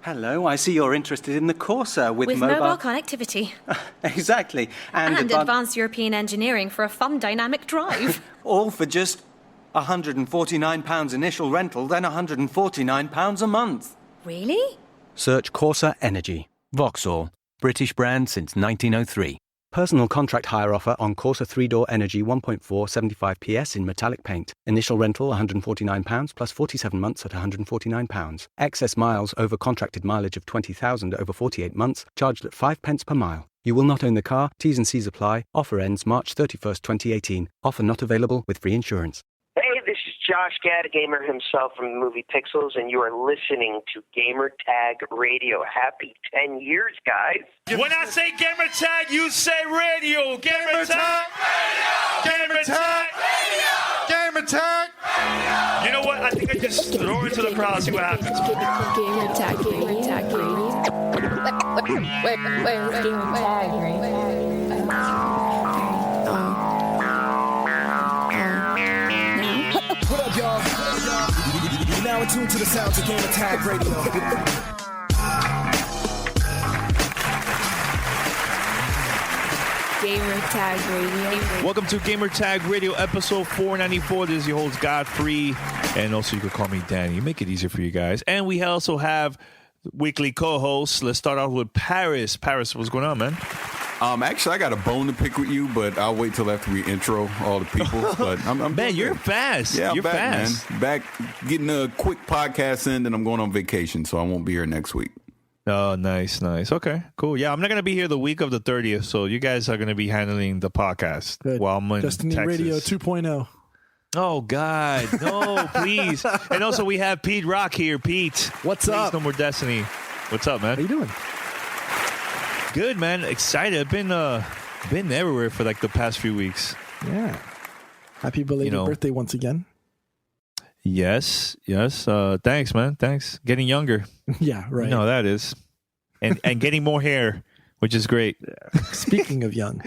Hello, I see you're interested in the Corsa with mobile connectivity. Exactly. And advanced European engineering for a fun dynamic drive. All for just £149 initial rental, then £149 a month. Really? Search Corsa Energy. Vauxhall. British brand since 1903. Personal contract hire offer on Corsa 3-door Energy 1.4 75 PS in metallic paint. Initial rental £149 plus 47 months at £149. Excess miles over contracted mileage of 20,000 over 48 months, charged at 5 pence per mile. You will not own the car. T's and C's apply. Offer ends March 31st, 2018. Offer not available with free insurance. Hey, this is Josh Gad, a gamer himself from the movie Pixels, and you are listening to Gamer Tag Radio. Happy 10 years, guys. When I say Gamer Tag, you say radio. Gamer Tag Radio. Gamer Tag Radio. Gamer Tag Radio. You know what? I think I just throw it to the crowd and see what happens. Gamer Tag Radio. Gamer Tag Radio. What up, y'all? You're now attuned to the sounds of Gamer Tag Radio. Gamer Tag Radio. Welcome to Gamer Tag Radio, episode 494. This is your host, Godfrey, and also you can call me Danny. Make it easier for you guys. And we also have weekly co-hosts. Let's start off with Paris. Paris, what's going on, man? Actually, I got a bone to pick with you, but I'll wait till after we intro all the people. But I'm man, you're fast. Yeah, I'm you're back, fast. man. Back getting a quick podcast in, and I'm going on vacation, so I won't be here next week. Oh, nice. Okay, cool. Yeah, I'm not going to be here the week of the 30th, so you guys are going to be handling the podcast while I'm in Destiny Texas. Radio 2.0. Oh, God. No, please. And also, we have Pete Rock here. Pete. What's up? No more Destiny. What's up, man? How you doing? Good, man. Excited. I've been everywhere for like the past few weeks. Yeah. Happy belated birthday once again. Yes. Thanks, man. Thanks. Getting younger. Yeah, right. You know that is. And getting more hair, which is great. Yeah. Speaking of young.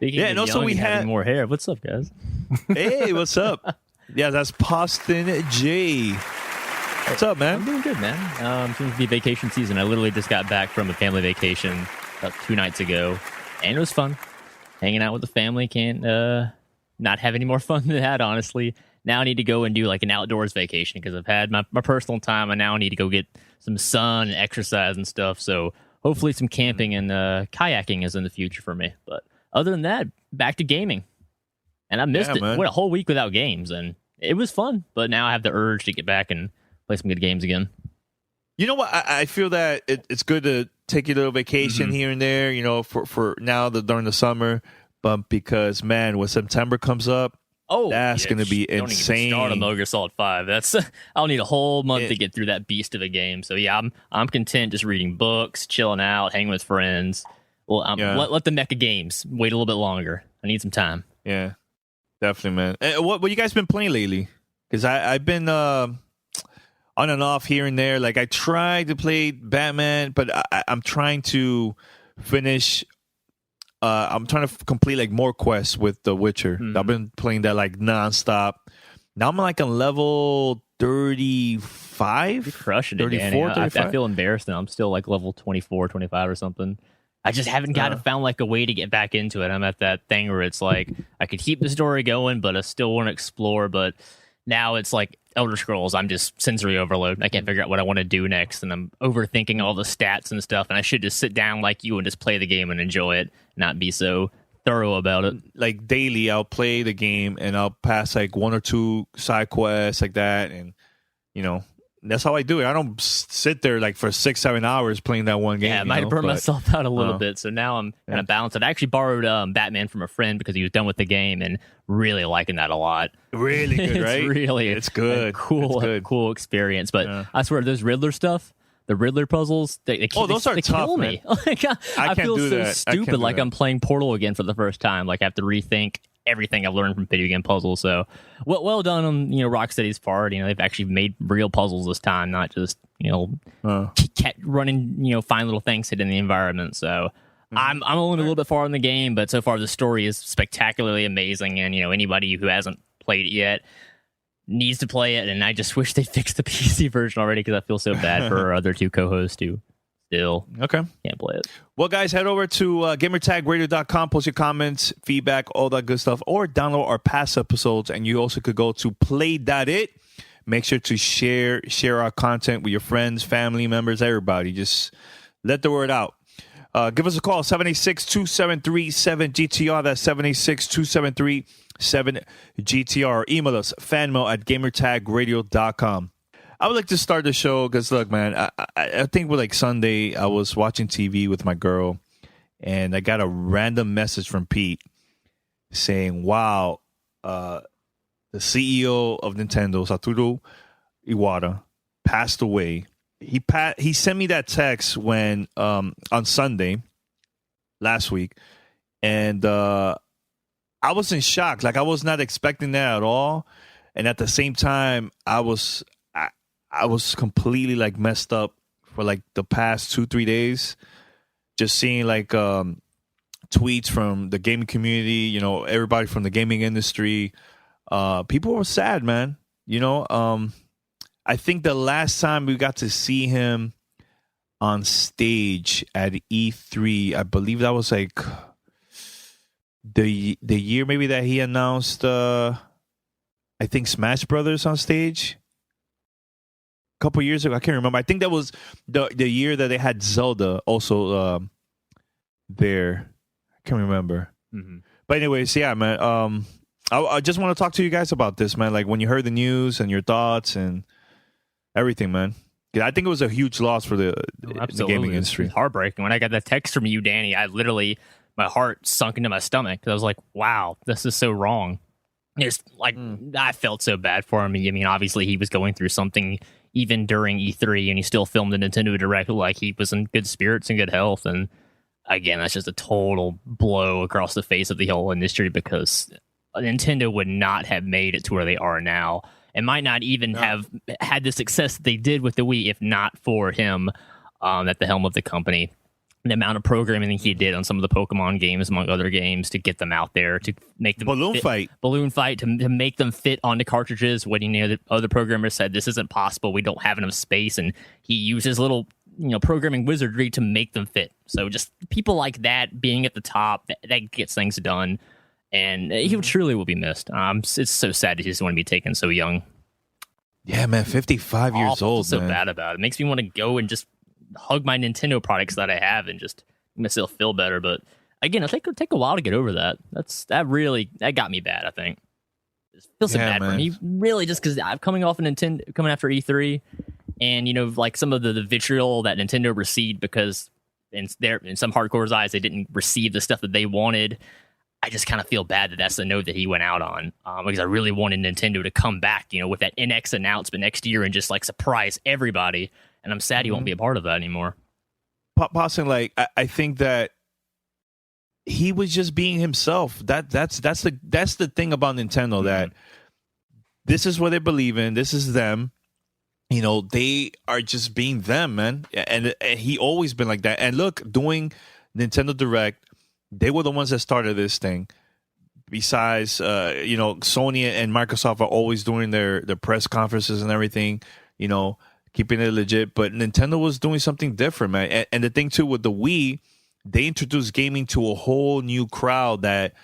And also we had more hair. What's up, guys? Hey, what's up? Yeah, that's Poston J. What's up, man? I'm doing good, man. Seems to be vacation season. I literally just got back from a family vacation about 2 nights ago, and it was fun. Hanging out with the family. Can't not have any more fun than that, honestly. Now I need to go and do like an outdoors vacation because I've had my personal time. I now need to go get some sun and exercise and stuff. So hopefully some camping and kayaking is in the future for me. But other than that, back to gaming. And I missed it. Man. What a whole week without games, and it was fun. But now I have the urge to get back and play some good games again. You know what? I feel that it's good to take a little vacation here and there, for now during the summer. But because, man, when September comes up, that's going to be insane. Don't even start on Metal Gear Solid 5. I'll need a whole month to get through that beast of a game. So yeah, I'm content just reading books, chilling out, hanging with friends. Well, let the mecha games wait a little bit longer. I need some time. Yeah, definitely, man. What you guys been playing lately? Because I've been on and off here and there. Like I tried to play Batman, but I'm trying to finish. I'm trying to complete like more quests with The Witcher. I've been playing that like nonstop. Now I'm like on level 35. You're crushing it, 34, Danny. I feel embarrassed now. I'm still like level 24, 25 or something. I just haven't found like a way to get back into it. I'm at that thing where it's like I could keep the story going, but I still want to explore. But now it's like Elder Scrolls. I'm just sensory overload. I can't figure out what I want to do next, and I'm overthinking all the stats and stuff. And I should just sit down like you and just play the game and enjoy it, not be so thorough about it. Like daily, I'll play the game and I'll pass like 1 or 2 side quests like that, and that's how I do it. I don't sit there like for 6-7 hours playing that one game. Yeah, I might have burned myself out a little bit. So now I'm kind of balanced. I actually borrowed Batman from a friend because he was done with the game and really liking that a lot. Really good, right? It's good. Cool experience. But I swear, those Riddler stuff, the Riddler puzzles, they those are tough, kill man. me. I feel do so that. stupid, like I'm playing Portal again for the first time. Like I have to rethink everything I've learned from video game puzzles. So well done on Rocksteady's part. They've actually made real puzzles this time, not just kept running fine little things hidden in the environment. So I'm only a little bit far in the game, but so far the story is spectacularly amazing. And anybody who hasn't played it yet, needs to play it, and I just wish they fixed the PC version already because I feel so bad for our other two co-hosts who still can't play it. Well, guys, head over to gamertagradio.com, post your comments, feedback, all that good stuff, or download our past episodes, and you also could go to play.it. Make sure to share our content with your friends, family members, everybody. Just let the word out. Give us a call, 786-273-7GTR. That's 786-273-7GTR. Email us, fanmail@gamertagradio.com. I would like to start the show because, look, man, I think with like Sunday, I was watching TV with my girl, and I got a random message from Pete saying, wow, the CEO of Nintendo, Satoru Iwata, passed away. He sent me that text when on Sunday last week, and I was in shock. Like, I was not expecting that at all, and at the same time, I was completely like messed up for like the past 2-3 days, just seeing like tweets from the gaming community, you know, everybody from the gaming industry. People were sad, man. You know, I think the last time we got to see him on stage at E3, I believe that was like the year maybe that he announced, I think Smash Brothers on stage. Couple years ago, I can't remember. I think that was the year that they had Zelda also there. I can't remember. Mm-hmm. But anyways, yeah, man. I just want to talk to you guys about this, man. Like, when you heard the news and your thoughts and everything, man. I think it was a huge loss for the gaming industry. It's heartbreaking. When I got that text from you, Danny, my heart sunk into my stomach. I was like, wow, this is so wrong. It's like, I felt so bad for him. I mean, obviously he was going through something even during E3, and he still filmed the Nintendo Direct like he was in good spirits and good health. And again, that's just a total blow across the face of the whole industry, because Nintendo would not have made it to where they are now, and might not even have had the success that they did with the Wii if not for him at the helm of the company. The amount of programming he did on some of the Pokemon games, among other games, to get them out there, to make them Balloon Fight, to make them fit onto cartridges when, you know, the other programmers said this isn't possible, we don't have enough space, and he used his little, you know, programming wizardry to make them fit. So just people like that being at the top, that gets things done, and he truly will be missed. It's so sad to just want to be taken so young. Yeah, man, 55 years old. So man. Bad about it. Makes me want to go and just hug my Nintendo products that I have and just make myself feel better. But again, it'll take a while to get over that. That got me bad, I think. It feels so bad for me. Really, just because I'm coming off Nintendo, coming after E3, and, you know, like some of the vitriol that Nintendo received because in some hardcore's eyes, they didn't receive the stuff that they wanted. I just kind of feel bad that that's the note that he went out on, because I really wanted Nintendo to come back, you know, with that NX announcement next year and just like surprise everybody. And I'm sad he won't be a part of that anymore. Possibly, like, I think that he was just being himself. That's the thing about Nintendo, that this is what they believe in. This is them. You know, they are just being them, man. And he always been like that. And look, doing Nintendo Direct, they were the ones that started this thing. Besides, you know, Sony and Microsoft are always doing their press conferences and everything, you know, keeping it legit. But Nintendo was doing something different, man. And the thing, too, with the Wii, they introduced gaming to a whole new crowd that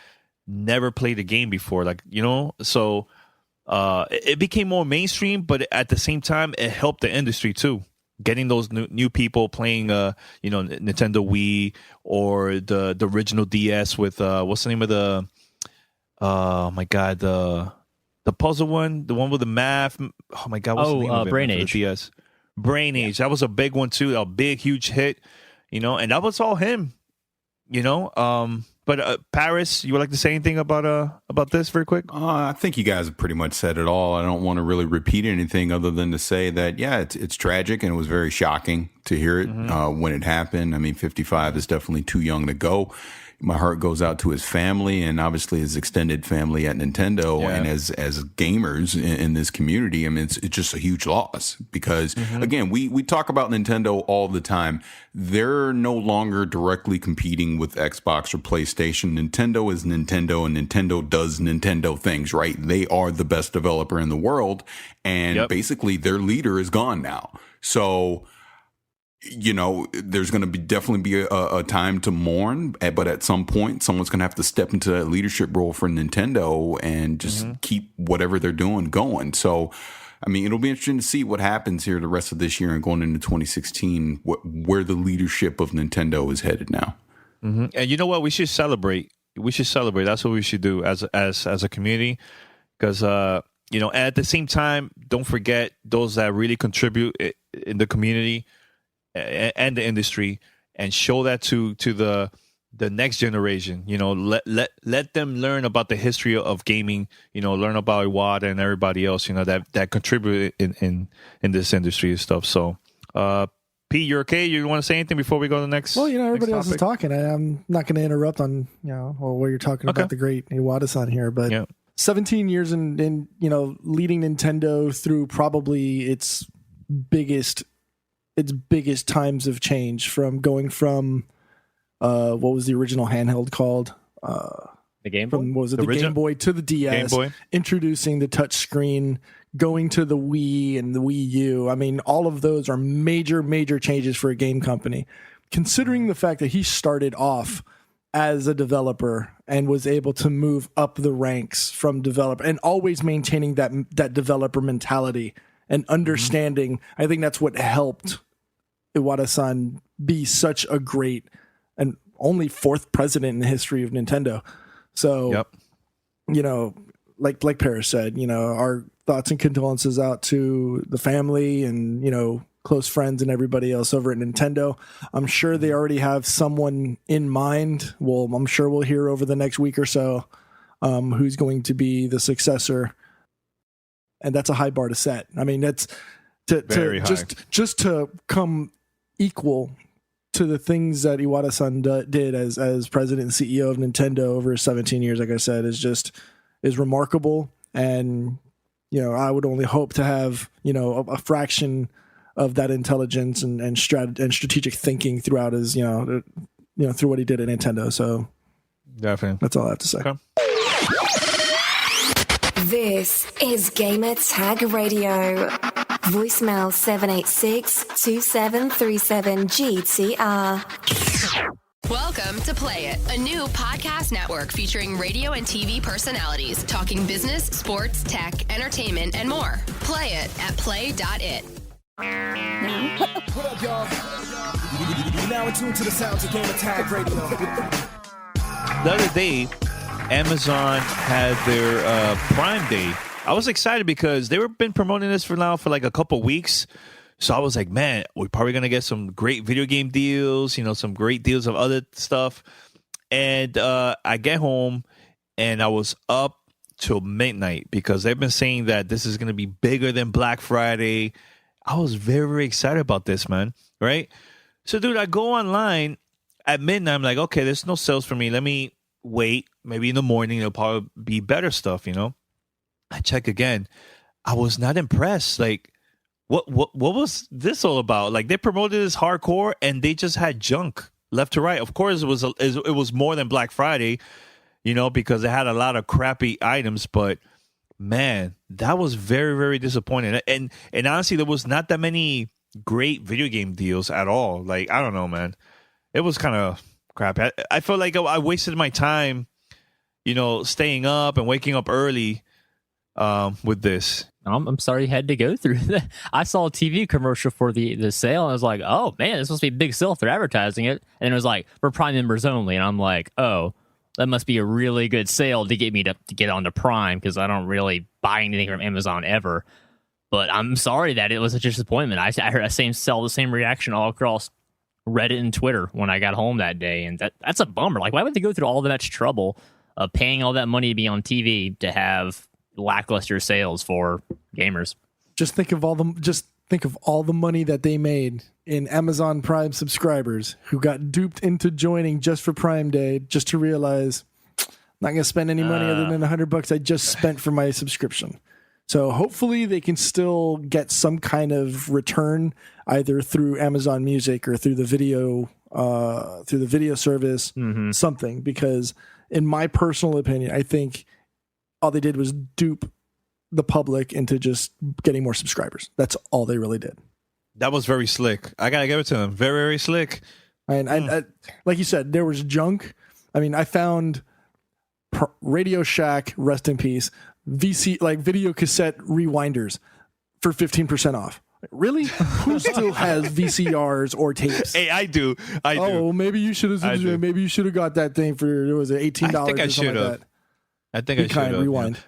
never played a game before. Like, you know, so it became more mainstream, but at the same time, it helped the industry, too. Getting those new people playing, you know, Nintendo Wii or the original DS with, what's the name of the, oh my God, the puzzle one, the one with the math. Oh my God, what's the name of it? Brain Age. DS. Brain Age. That was a big one too. A big, huge hit, you know, and that was all him, you know. But Paris, you would like to say anything about this very quick? I think you guys have pretty much said it all. I don't want to really repeat anything other than to say that, yeah, it's tragic and it was very shocking to hear it when it happened. I mean, 55 is definitely too young to go. My heart goes out to his family and obviously his extended family at Nintendo. Yeah. And as gamers in this community, I mean, it's just a huge loss because, again, we talk about Nintendo all the time. They're no longer directly competing with Xbox or PlayStation. Nintendo is Nintendo, and Nintendo does Nintendo things, right? They are the best developer in the world. And basically their leader is gone now. So, you know, there's going to definitely be a time to mourn, but at some point, someone's going to have to step into that leadership role for Nintendo and just keep whatever they're doing going. So, I mean, it'll be interesting to see what happens here the rest of this year and going into 2016, where the leadership of Nintendo is headed now. And you know what? We should celebrate. That's what we should do as a community, because you know, at the same time, don't forget those that really contribute in the community and the industry, and show that to the next generation. You know, let them learn about the history of gaming. You know, learn about Iwata and everybody else. You know, that contribute in this industry and stuff. So, Pete, you're okay? You want to say anything before we go to the next? Well, you know, everybody else is topic? talking. I'm not going to interrupt on, you know, or where you're talking about the great Iwata-san here, but 17 years in, you know, leading Nintendo through probably its biggest times of change, from going from what was the original handheld called? The Game Boy? From, what was it, the Game Boy to the DS, Game Boy? introducing the touch screen, going to the Wii and the Wii U. I mean, all of those are major, major changes for a game company. Considering the fact that he started off as a developer and was able to move up the ranks from developer, and always maintaining that developer mentality and understanding, I think that's what helped Iwata-san be such a great and only fourth president in the history of Nintendo. So, you know, like Paris said, you know, our thoughts and condolences out to the family and, you know, close friends and everybody else over at Nintendo. I'm sure they already have someone in mind. Well, I'm sure we'll hear over the next week or so who's going to be the successor. And that's a high bar to set. I mean, that's just to come equal to the things that Iwata-san did as president and CEO of Nintendo over 17 years, like I said, is remarkable. And, you know, I would only hope to have, you know, a fraction of that intelligence and strategic thinking throughout his, through what he did at Nintendo. So definitely, that's all I have to say. Okay. This is Gamer Tag Radio. Voicemail 786-2737-GTR. Welcome to Play It, a new podcast network featuring radio and TV personalities talking business, sports, tech, entertainment, and more. Play it at play.it. What up, y'all? You're now attuned to the sounds of Gamer Tag Radio. The other day, Amazon had their Prime Day. I was excited because they were been promoting this for like a couple weeks. So I was like, man, we're probably going to get some great video game deals, you know, some great deals of other stuff. And I get home and I was up till midnight because they've been saying that this is going to be bigger than Black Friday. I was very, very excited about this, man. Right? So, dude, I go online at midnight. I'm like, okay, there's no sales for me. Let me wait. Maybe in the morning, there'll probably be better stuff, you know? I check again. I was not impressed. Like, what was this all about? Like, they promoted this hardcore and they just had junk left to right. Of course, it was more than Black Friday, you know, because it had a lot of crappy items. But man, that was very, very disappointing. And honestly, there was not that many great video game deals at all. Like, I don't know, man. It was kind of crap. I felt like I wasted my time, you know, staying up and waking up early with this. I'm sorry you had to go through that. I saw a TV commercial for the sale, and I was like, oh, man, this must be a big sale if they're advertising it. And it was like, for Prime members only. And I'm like, oh, that must be a really good sale to get me to get onto Prime, because I don't really buy anything from Amazon ever. But I'm sorry that it was such a disappointment. I heard the same reaction all across Reddit and Twitter when I got home that day. And that's a bummer. Like, why would they go through all that much trouble of paying all that money to be on TV to have lackluster sales for gamers? Just think of all the think of all the money that they made in Amazon Prime subscribers who got duped into joining just for Prime Day, just to realize I'm not going to spend any money other than $100 I just spent for my subscription. So hopefully they can still get some kind of return either through Amazon Music or through the video service, something, because in my personal opinion, I think all they did was dupe the public into just getting more subscribers. That's all they really did. That was very slick. I gotta give it to them. Very, very slick. And I, like you said, there was junk. I mean, I found Radio Shack, rest in peace, video cassette rewinders for 15% off. Really? Who still has VCRs or tapes? Hey, I do. Oh, maybe you should have. Maybe you should have got that thing for, it was $18. I think I should have. I should have. Rewind. Yeah.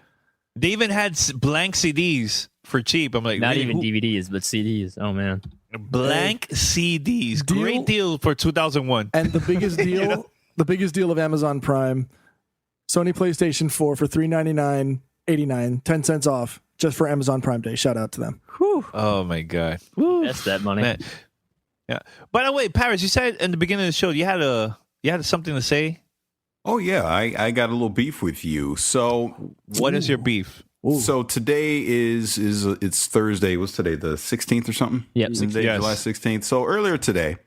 They even had blank CDs for cheap. I'm like, not even DVDs, but CDs. Oh man, blank CDs. Great deal for 2001. And the biggest deal, the biggest deal of Amazon Prime, Sony PlayStation 4 for $399.89, 10 cents off, just for Amazon Prime Day. Shout out to them. Whew. Oh my god, that's that money. Man. Yeah. By the way, Paris, you said in the beginning of the show you had something to say. Oh yeah, I got a little beef with you. So what is your beef? So today is it's Thursday. What's today? The 16th or something? Yep. July 16th. So earlier today,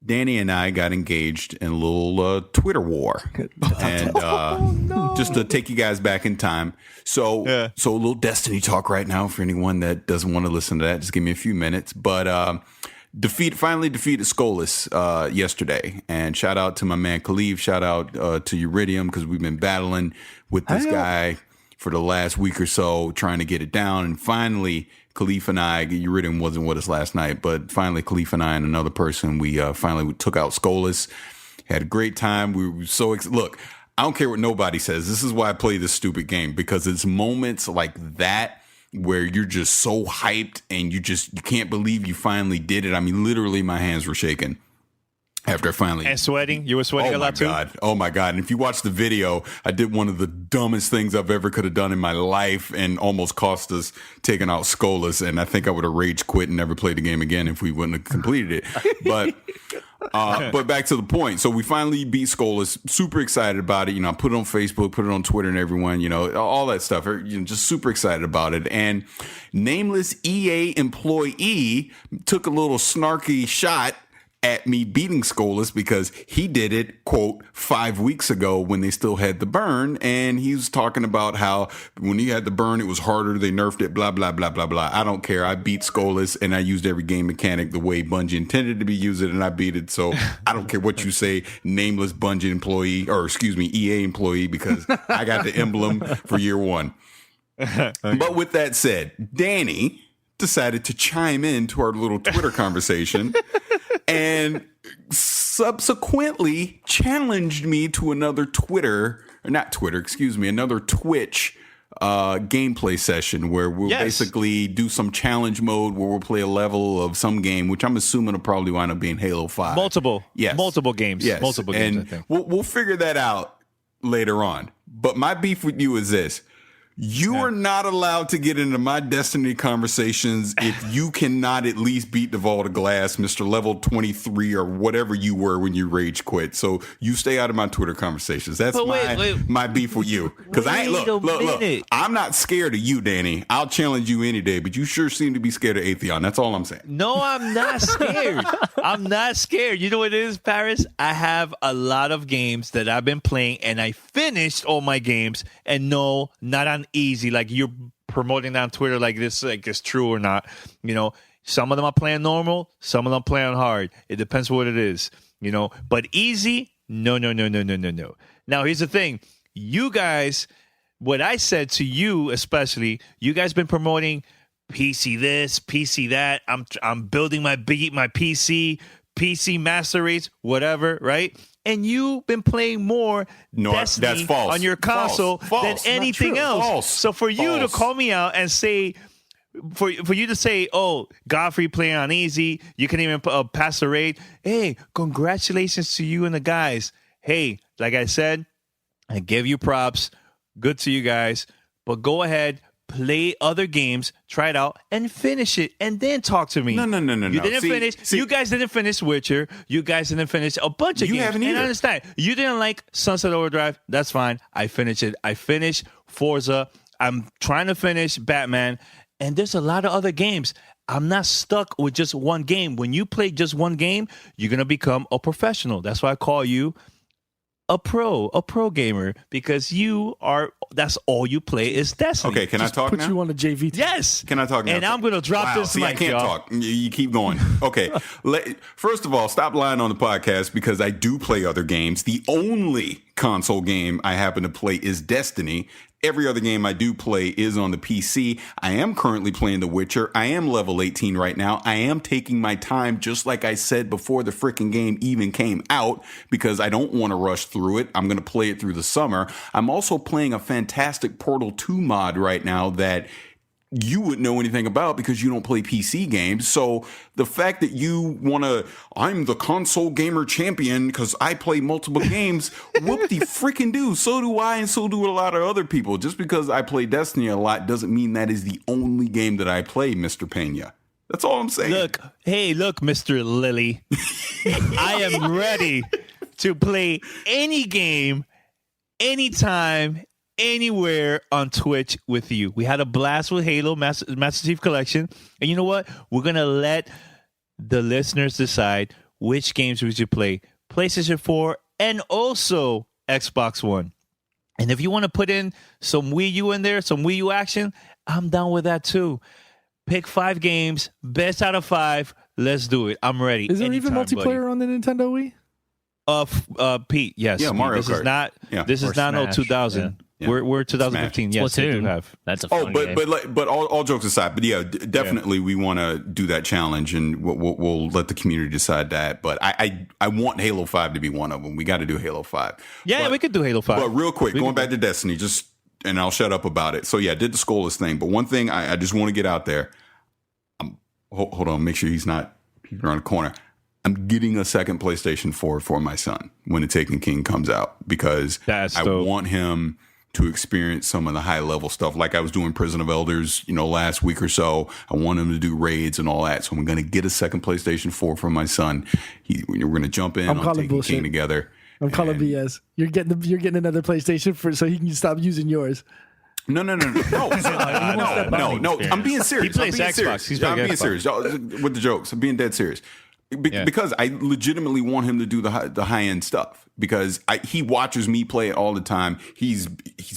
Danny and I got engaged in a little Twitter war, and just to take you guys back in time. So a little Destiny talk right now for anyone that doesn't want to listen to that. Just give me a few minutes, but. Finally defeated Skolas yesterday, and shout out to my man Khalif. Shout out to Uridium, because we've been battling with this guy for the last week or so, trying to get it down. And finally, Khalif and I, Uridium wasn't with us last night, but finally Khalif and I and another person, we finally took out Skolas. Had a great time. We were so look. I don't care what nobody says. This is why I play this stupid game, because it's moments like that where you're just so hyped and you can't believe you finally did it. I mean, literally my hands were shaking after I finally... And sweating? You were sweating a lot too? Oh my God. And if you watch the video, I did one of the dumbest things I've ever could have done in my life and almost cost us taking out Skolas. And I think I would have rage quit and never played the game again if we wouldn't have completed it. But back to the point. So we finally beat Skolas. Super excited about it. I put it on Facebook, put it on Twitter and everyone, all that stuff. Just super excited about it. And nameless EA employee took a little snarky shot at me beating Skolas because he did it, quote, 5 weeks ago when they still had the burn. And he was talking about how when he had the burn, it was harder. They nerfed it, blah, blah, blah, blah, blah. I don't care. I beat Skolas and I used every game mechanic the way Bungie intended to be used, and I beat it. So I don't care what you say, nameless Bungie employee, or excuse me, EA employee, because I got the emblem for year one. But with that said, Danny decided to chime in to our little Twitter conversation and subsequently challenged me to another another Twitch gameplay session where we'll basically do some challenge mode where we'll play a level of some game, which I'm assuming will probably wind up being Halo 5. Multiple games. Yes. Multiple games, I think. We'll figure that out later on. But my beef with you is this. You are not allowed to get into my Destiny conversations if you cannot at least beat the Vault of Glass, Mr. Level 23 or whatever you were when you rage quit. So you stay out of my Twitter conversations. That's my beef with you. Because I ain't look. I'm not scared of you, Danny. I'll challenge you any day, but you sure seem to be scared of Atheon. That's all I'm saying. No, I'm not scared. I'm not scared. You know what it is, Paris? I have a lot of games that I've been playing, and I finished all my games, and no, not on easy, like you're promoting that on Twitter, like this, like it's true or not. Some of them are playing normal, some of them playing hard. It depends what it is, But easy, no. Now here's the thing, you guys. What I said to you, especially, you guys been promoting PC this, PC that. I'm building my PC master race, whatever, right? And you've been playing more Destiny that's false. On your console than anything else. False. So for you to call me out and say, for you to say, oh, Godfrey playing on easy, you can even pass the raid. Hey, congratulations to you and the guys. Hey, like I said, I give you props. Good to you guys. But go ahead, play other games, try it out, and finish it, and then talk to me. No. You didn't finish. You guys didn't finish Witcher. You guys didn't finish a bunch of You games. haven't And either. I understand. You didn't like Sunset Overdrive. That's fine. I finished it. I finished Forza. I'm trying to finish Batman. And there's a lot of other games. I'm not stuck with just one game. When you play just one game, you're going to become a professional. That's why I call you a pro gamer, because that's all you play is Destiny. Okay, can I talk Put now? you on a JV team. Yes. Can I talk now? And I'm going to drop this See, mic, I can't y'all. talk. You keep going. Okay. First of all, stop lying on the podcast, because I do play other games. The only console game I happen to play is Destiny. Every other game I do play is on the PC. I am currently playing The Witcher. I am level 18 right now. I am taking my time, just like I said before the freaking game even came out, because I don't want to rush through it. I'm going to play it through the summer. I'm also playing a fantastic Portal 2 mod right now that you wouldn't know anything about because you don't play PC games. So the fact that you want to, I'm the console gamer champion because I play multiple games, whoop-de-freaking do. So do I, and so do a lot of other people. Just because I play Destiny a lot doesn't mean that is the only game that I play, Mr. Pena. That's all I'm saying. Look, Mr. Lilly. I am ready to play any game, anytime, anywhere on Twitch with you. We had a blast with Halo Master Chief Collection, and you know what? We're gonna let the listeners decide which games we should play. PlayStation 4 and also Xbox One. And if you want to put in some Wii U in there, some Wii U action, I'm down with that too. Pick 5 games, best out of 5. Let's do it. I'm ready. Is there even Anytime, multiplayer on the Nintendo Wii? Pete, yes. Yeah, Mario This Kart. is not. Yeah. This is Or not no Smash. 2000. Yeah. We're 2015. Yes, they do Splatoon. have. That's a Oh, fun game. but all jokes aside, but yeah, definitely we want to do that challenge, and we'll let the community decide that. But I want Halo 5 to be one of them. We got to do Halo 5. Yeah, we could do Halo 5. But real quick, going back to Destiny, and I'll shut up about it. So yeah, I did the Skullus thing, but one thing I just want to get out there. Hold on, make sure he's not peeking around the corner. I'm getting a second PlayStation 4 for my son when The Taken King comes out, because That's I dope. want him to experience some of the high level stuff. Like I was doing Prison of Elders, last week or so. I want him to do raids and all that. So I'm going to get a second PlayStation 4 for my son. We're going to jump in I'm on calling Taken bullshit. King together. I'm calling BS. You're getting another PlayStation so he can stop using yours. No. I'm being serious. He plays I'm being Xbox. serious. He's playing I'm being Xbox. serious. With the jokes. I'm being dead serious. Because I legitimately want him to do the high end stuff, because he watches me play it all the time. He's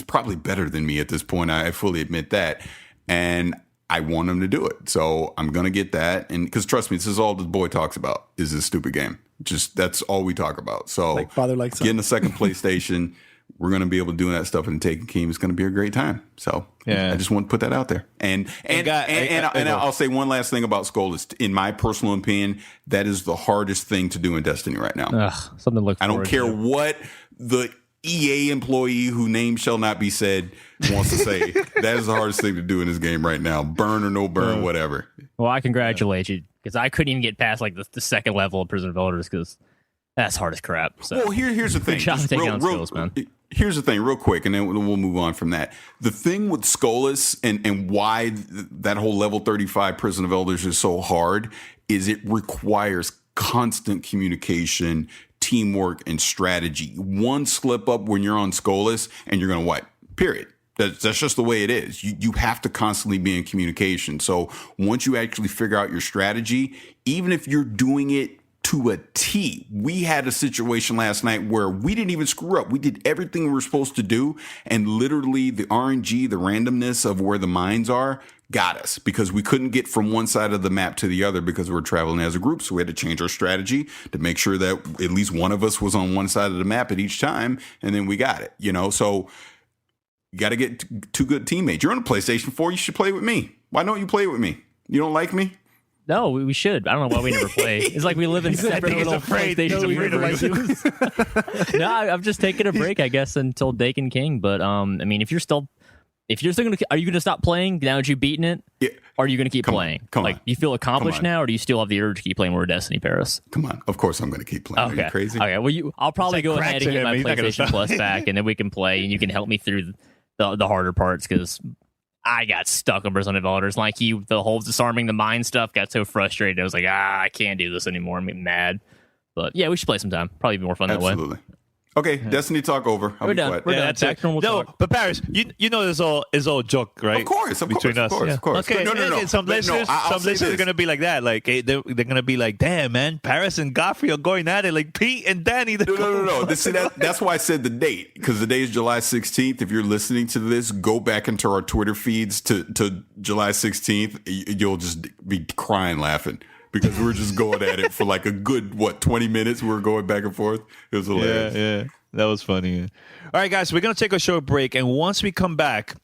probably better than me at this point. I fully admit that, and I want him to do it. So I'm gonna get that, and because trust me, this is all the boy talks about is this stupid game. Just that's all we talk about. So Like father, like son. getting a second PlayStation. We're going to be able to do that stuff, and Taken King is going to be a great time. So Yeah. I just want to put that out there. And I'll say one last thing about Skullus. In my personal opinion, that is the hardest thing to do in Destiny right now. Ugh, something to look I don't forward care to. what the EA employee who name shall not be said wants to say. That is the hardest thing to do in this game right now. Burn or no burn, whatever. Well, I congratulate you, because I couldn't even get past like the second level of Prison of Elders, because that's hard as crap. So. Well, here's the thing. Good job Just taking on Skullus, man. Here's the thing, real quick, and then we'll move on from that. The thing with Skullus and why that whole level 35 Prison of Elders is so hard is it requires constant communication, teamwork, and strategy. One slip up when you're on Skullus and you're going to wipe, period. That's just the way it is. You have to constantly be in communication. So once you actually figure out your strategy, even if you're doing it to a T. We had a situation last night where we didn't even screw up. We did everything we were supposed to do, and literally the RNG, the randomness of where the mines are, got us, because we couldn't get from one side of the map to the other because we were traveling as a group. So we had to change our strategy to make sure that at least one of us was on one side of the map at each time, and then we got it. So you got to get two good teammates. You're on a PlayStation 4. You should play with me. Why don't you play with me? You don't like me? No, we should. I don't know why we never play. It's like we live in separate he's little afraid. PlayStations. He's afraid of No, I'm just taking a break, I guess, until Taken King. But I mean, if you're still gonna, are you gonna stop playing now that you've beaten it? Yeah. Or are you gonna keep playing? Come like, on. you feel accomplished Come on. now, or do you still have the urge to keep playing more Destiny, Paris? Come on. Of course I'm going to keep playing. Okay. Are you crazy? Okay. Well, I'll probably It's like go crack ahead to and get him. my He's not gonna PlayStation stop. Plus back, and then we can play, and you can help me through the harder parts, because I got stuck on Persona Voters. Like the whole disarming the mind stuff got so frustrated. I was like, I can't do this anymore. I'm mad. But yeah, we should play sometime. Probably be more fun that way. Absolutely. Okay, Destiny talk over. We're done. We're done. That's it. We'll no, talk. but Paris, you know this all joke, right? Of course, between us. of course. Okay, No. Some listeners, I'll say are this. gonna be like that. Like they're gonna be like, damn, man, Paris and Godfrey are going at it. Like Pete and Danny. No. That's why I said the date, because the day is July 16th. If you're listening to this, go back into our Twitter feeds to July 16th. You'll just be crying laughing. Because we're just going at it for like a good 20 minutes. We were going back and forth. It was hilarious. Yeah. That was funny. All right, guys, we're going to take a short break. And once we come back,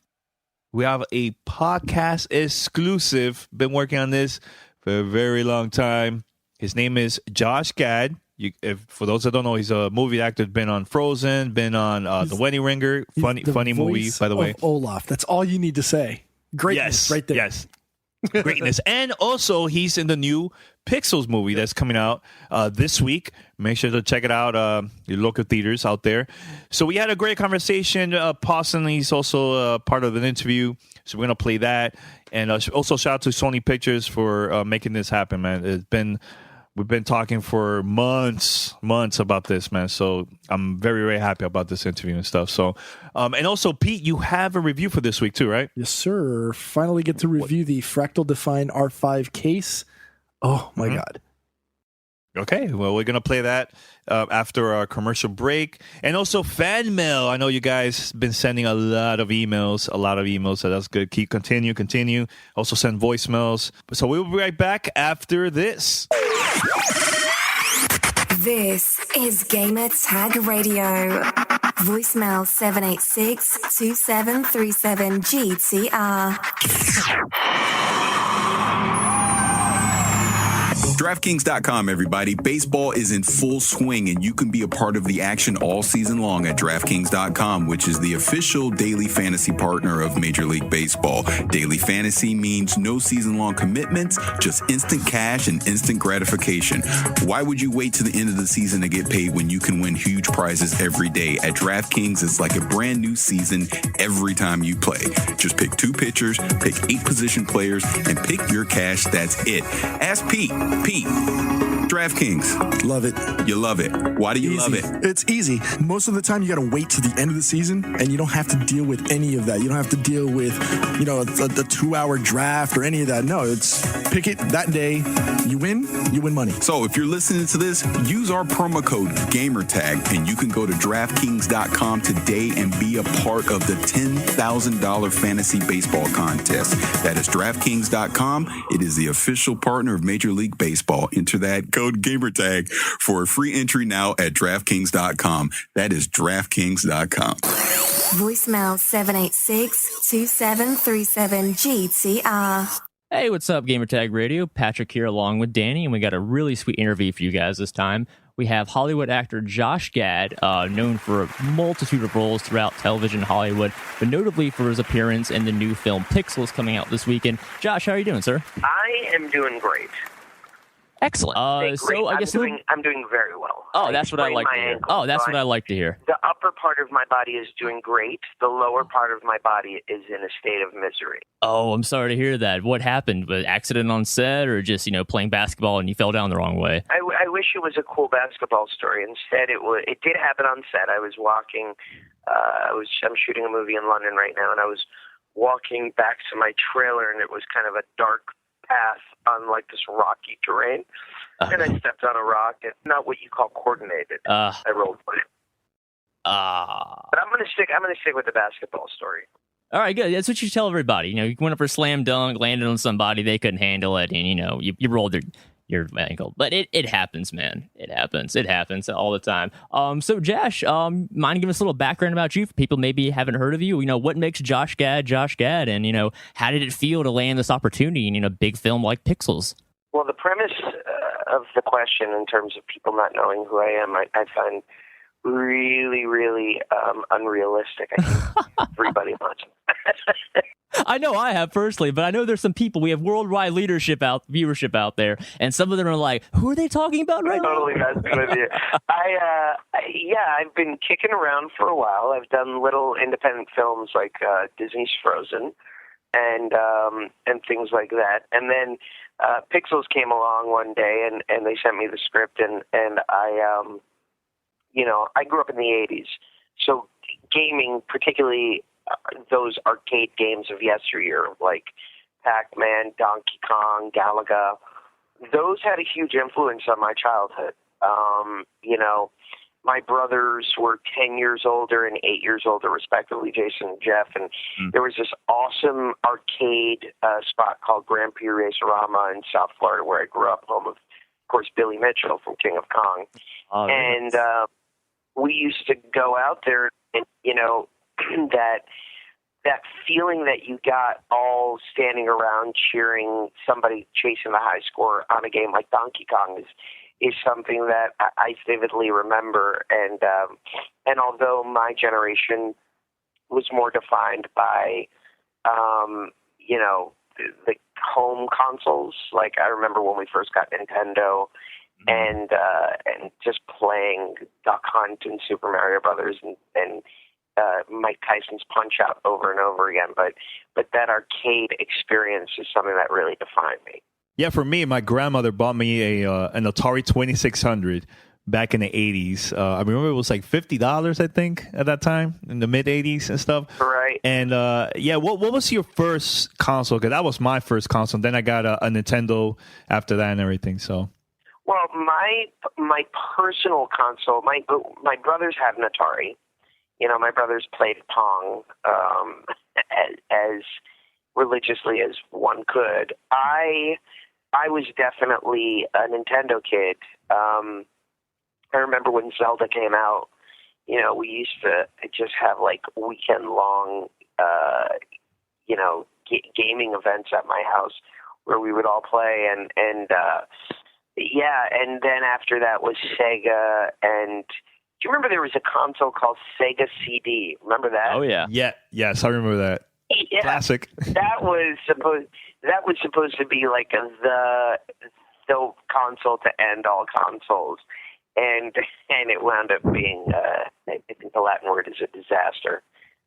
we have a podcast exclusive. Been working on this for a very long time. His name is Josh Gad. For those that don't know, he's a movie actor. Been on Frozen, been on The Wedding Ringer. Funny movie, by the way. Olaf. That's all you need to say. Greatness right there. Yes. Greatness. And also, he's in the new Pixels movie that's coming out this week. Make sure to check it out, your local theaters out there. So we had a great conversation. Pawson, he's also part of an interview. So we're going to play that. And also shout out to Sony Pictures for making this happen, man. We've been talking for months about this, man. So I'm very, very happy about this interview and stuff. So, and also, Pete, you have a review for this week too, right? Yes, sir. Finally get to review the Fractal Define R5 case. Oh, my God. Okay, well, we're going to play that after our commercial break. And also fan mail. I know you guys been sending a lot of emails, so that's good. Continue. Also send voicemails. So we'll be right back after this. This is Gamer Tag Radio. Voicemail 786-2737-GTR. DraftKings.com, everybody. Baseball is in full swing, and you can be a part of the action all season long at DraftKings.com, which is the official daily fantasy partner of Major League Baseball. Daily fantasy means no season-long commitments, just instant cash and instant gratification. Why would you wait to the end of the season to get paid when you can win huge prizes every day? At DraftKings, it's like a brand new season every time you play. Just pick 2 pitchers, pick 8 position players, and pick your cash. That's it. Ask Pete. DraftKings. Love it. You love it. Why do you love it? It's easy. Most of the time, you got to wait to the end of the season, and you don't have to deal with any of that. You don't have to deal with, the 2-hour draft or any of that. No, it's pick it that day. You win money. So if you're listening to this, use our promo code GAMERTAG, and you can go to DraftKings.com today and be a part of the $10,000 fantasy baseball contest. That is DraftKings.com. It is the official partner of Major League Baseball. Enter that code GAMERTAG for a free entry now at DraftKings.com. That is DraftKings.com. Voicemail 786-2737-GTR. Hey, what's up, Gamertag Radio? Patrick here along with Danny, and we got a really sweet interview for you guys this time. We have Hollywood actor Josh Gad, known for a multitude of roles throughout television Hollywood, but notably for his appearance in the new film Pixels coming out this weekend. Josh, how are you doing, sir? I am doing great. Excellent. So I guess I'm doing very well. Oh, that's what I like to hear. Oh, that's what I like to hear. The upper part of my body is doing great. The lower part of my body is in a state of misery. Oh, I'm sorry to hear that. What happened? Was it accident on set, or just playing basketball and you fell down the wrong way? I wish it was a cool basketball story. Instead, it did happen on set. I was walking. I'm shooting a movie in London right now, and I was walking back to my trailer, and it was kind of a dark path on like this rocky terrain, and I stepped on a rock, and not what you call coordinated. I rolled with it. But I'm gonna stick with the basketball story. All right, good. That's what you tell everybody. You went up for a slam dunk, landed on somebody, they couldn't handle it, and you rolled your ankle. But it happens, man. It happens all the time. So Josh, mind giving us a little background about you for people maybe haven't heard of you? What makes Josh Gad, and how did it feel to land this opportunity in a big film like Pixels? Well, the premise of the question, in terms of people not knowing who I am, I find really, really unrealistic. I think everybody wants. I know I have personally, but I know there's some people. We have worldwide viewership out there, and some of them are like, "Who are they talking about right now?" Totally messing with you. I've been kicking around for a while. I've done little independent films like Disney's Frozen, and things like that. And then Pixels came along one day, and they sent me the script, and I, I grew up in the 80s. So gaming, particularly those arcade games of yesteryear, like Pac-Man, Donkey Kong, Galaga, those had a huge influence on my childhood. My brothers were 10 years older and 8 years older, respectively, Jason and Jeff. And there was this awesome arcade spot called Grand Prix Racerama in South Florida, where I grew up, home of course, Billy Mitchell from King of Kong. Oh, and we used to go out there and, that feeling that you got all standing around cheering somebody chasing the high score on a game like Donkey Kong is something that I vividly remember. And although my generation was more defined by, the home consoles, like I remember when we first got Nintendo and just playing Duck Hunt and Super Mario Brothers and Mike Tyson's Punch-Out over and over again. But that arcade experience is something that really defined me. Yeah, for me, my grandmother bought me an Atari 2600 back in the 80s. I remember it was like $50, I think, at that time, in the mid-80s and stuff. Right. And, what was your first console? Because that was my first console. Then I got a Nintendo after that and everything, so... Well, my personal console, my brothers had an Atari. My brothers played Pong as religiously as one could. I was definitely a Nintendo kid. I remember when Zelda came out, we used to just have like weekend-long, gaming events at my house where we would all play. And then after that was Sega. And do you remember there was a console called Sega CD? Remember that? Oh, yeah. Yes, I remember that. Yeah. Classic. That was supposed to be like the console to end all consoles, and it wound up being I think the Latin word is a disaster.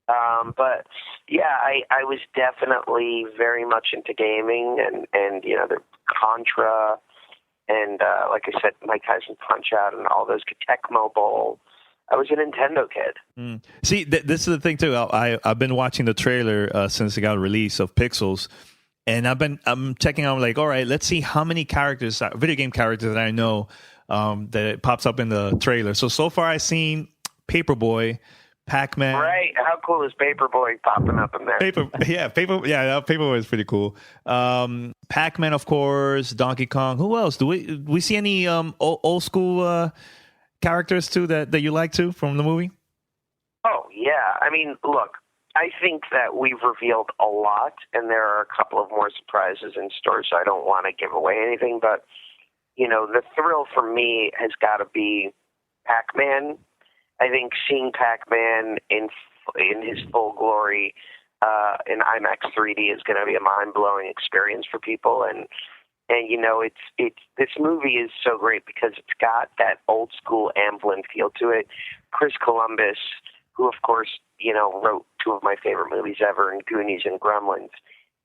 But yeah, I was definitely very much into gaming, and the Contra, and like I said, Mike Tyson Punch-Out, and all those Tecmo Bowl. I was a Nintendo kid. See, this is the thing too. I've been watching the trailer since it got released of Pixels, and I'm checking out like, all right, let's see how many characters, video game characters that I know that it pops up in the trailer. So far I've seen Paperboy, Pac-Man. Right? How cool is Paperboy popping up in there? Paperboy is pretty cool. Pac-Man, of course, Donkey Kong. Who else? Do we see any old school characters too that you like too from the movie? Oh yeah, I mean, look, I think that we've revealed a lot, and there are a couple of more surprises in store, so I don't want to give away anything, but the thrill for me has got to be Pac-Man. I think seeing Pac-Man in his full glory in IMAX 3D is going to be a mind-blowing experience for people, and it's this movie is so great because it's got that old school Amblin feel to it. Chris Columbus, who of course wrote two of my favorite movies ever, in Goonies and Gremlins,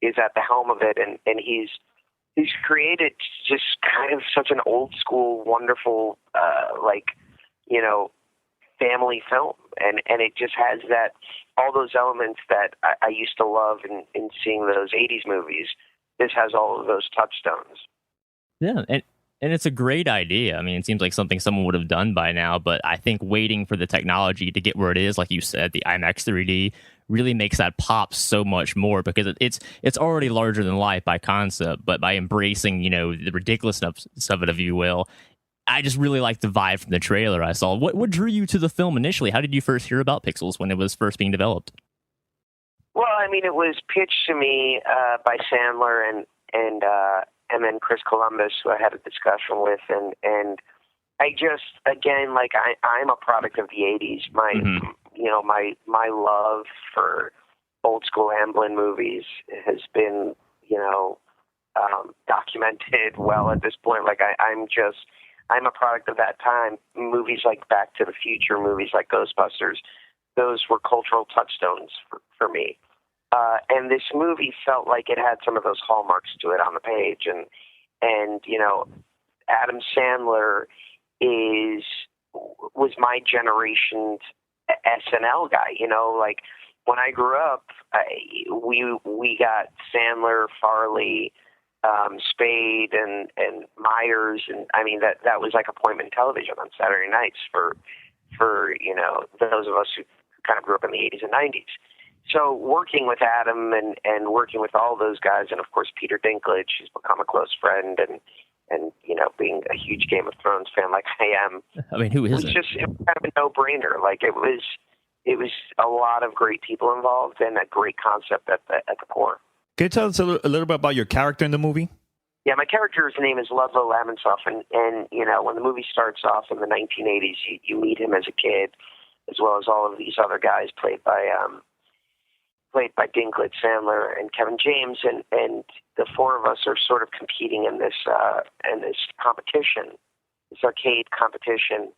is at the helm of it, and he's created just kind of such an old school, wonderful, family film, and it just has that all those elements that I used to love in seeing those 80s movies. This has all of those touchstones. Yeah, and it's a great idea. I mean, it seems like something someone would have done by now, but I think waiting for the technology to get where it is, like you said, the IMAX 3D, really makes that pop so much more, because it's already larger than life by concept, but by embracing, the ridiculousness of it, if you will. I just really like the vibe from the trailer I saw. What drew you to the film initially? How did you first hear about Pixels when it was first being developed? Well, I mean, it was pitched to me by Sandler and then Chris Columbus, who I had a discussion with, and I just, again, like I'm a product of the '80s. My love for old school Amblin movies has been documented well at this point. Like I'm a product of that time. Movies like Back to the Future, movies like Ghostbusters, those were cultural touchstones for me. And this movie felt like it had some of those hallmarks to it on the page. And you know, Adam Sandler was my generation's SNL guy. You know, like when I grew up, we got Sandler, Farley, Spade, and Myers, and I mean that was like appointment television on Saturday nights for you know, those of us who kind of grew up in the 80s and 90s. So working with Adam and working with all those guys, and of course Peter Dinklage, who's become a close friend, and you know, being a huge Game of Thrones fan like I am, I mean, who isn't? it was kind of a no-brainer. Like it was a lot of great people involved and a great concept at the core. Can you tell us a little bit about your character in the movie? Yeah, my character's name is Ludlow Lamonsoff, and you know, when the movie starts off in the 1980s, you meet him as a kid, as well as all of these other guys played by Dinklage, Sandler, and Kevin James, and the four of us are sort of competing in this competition, this arcade competition.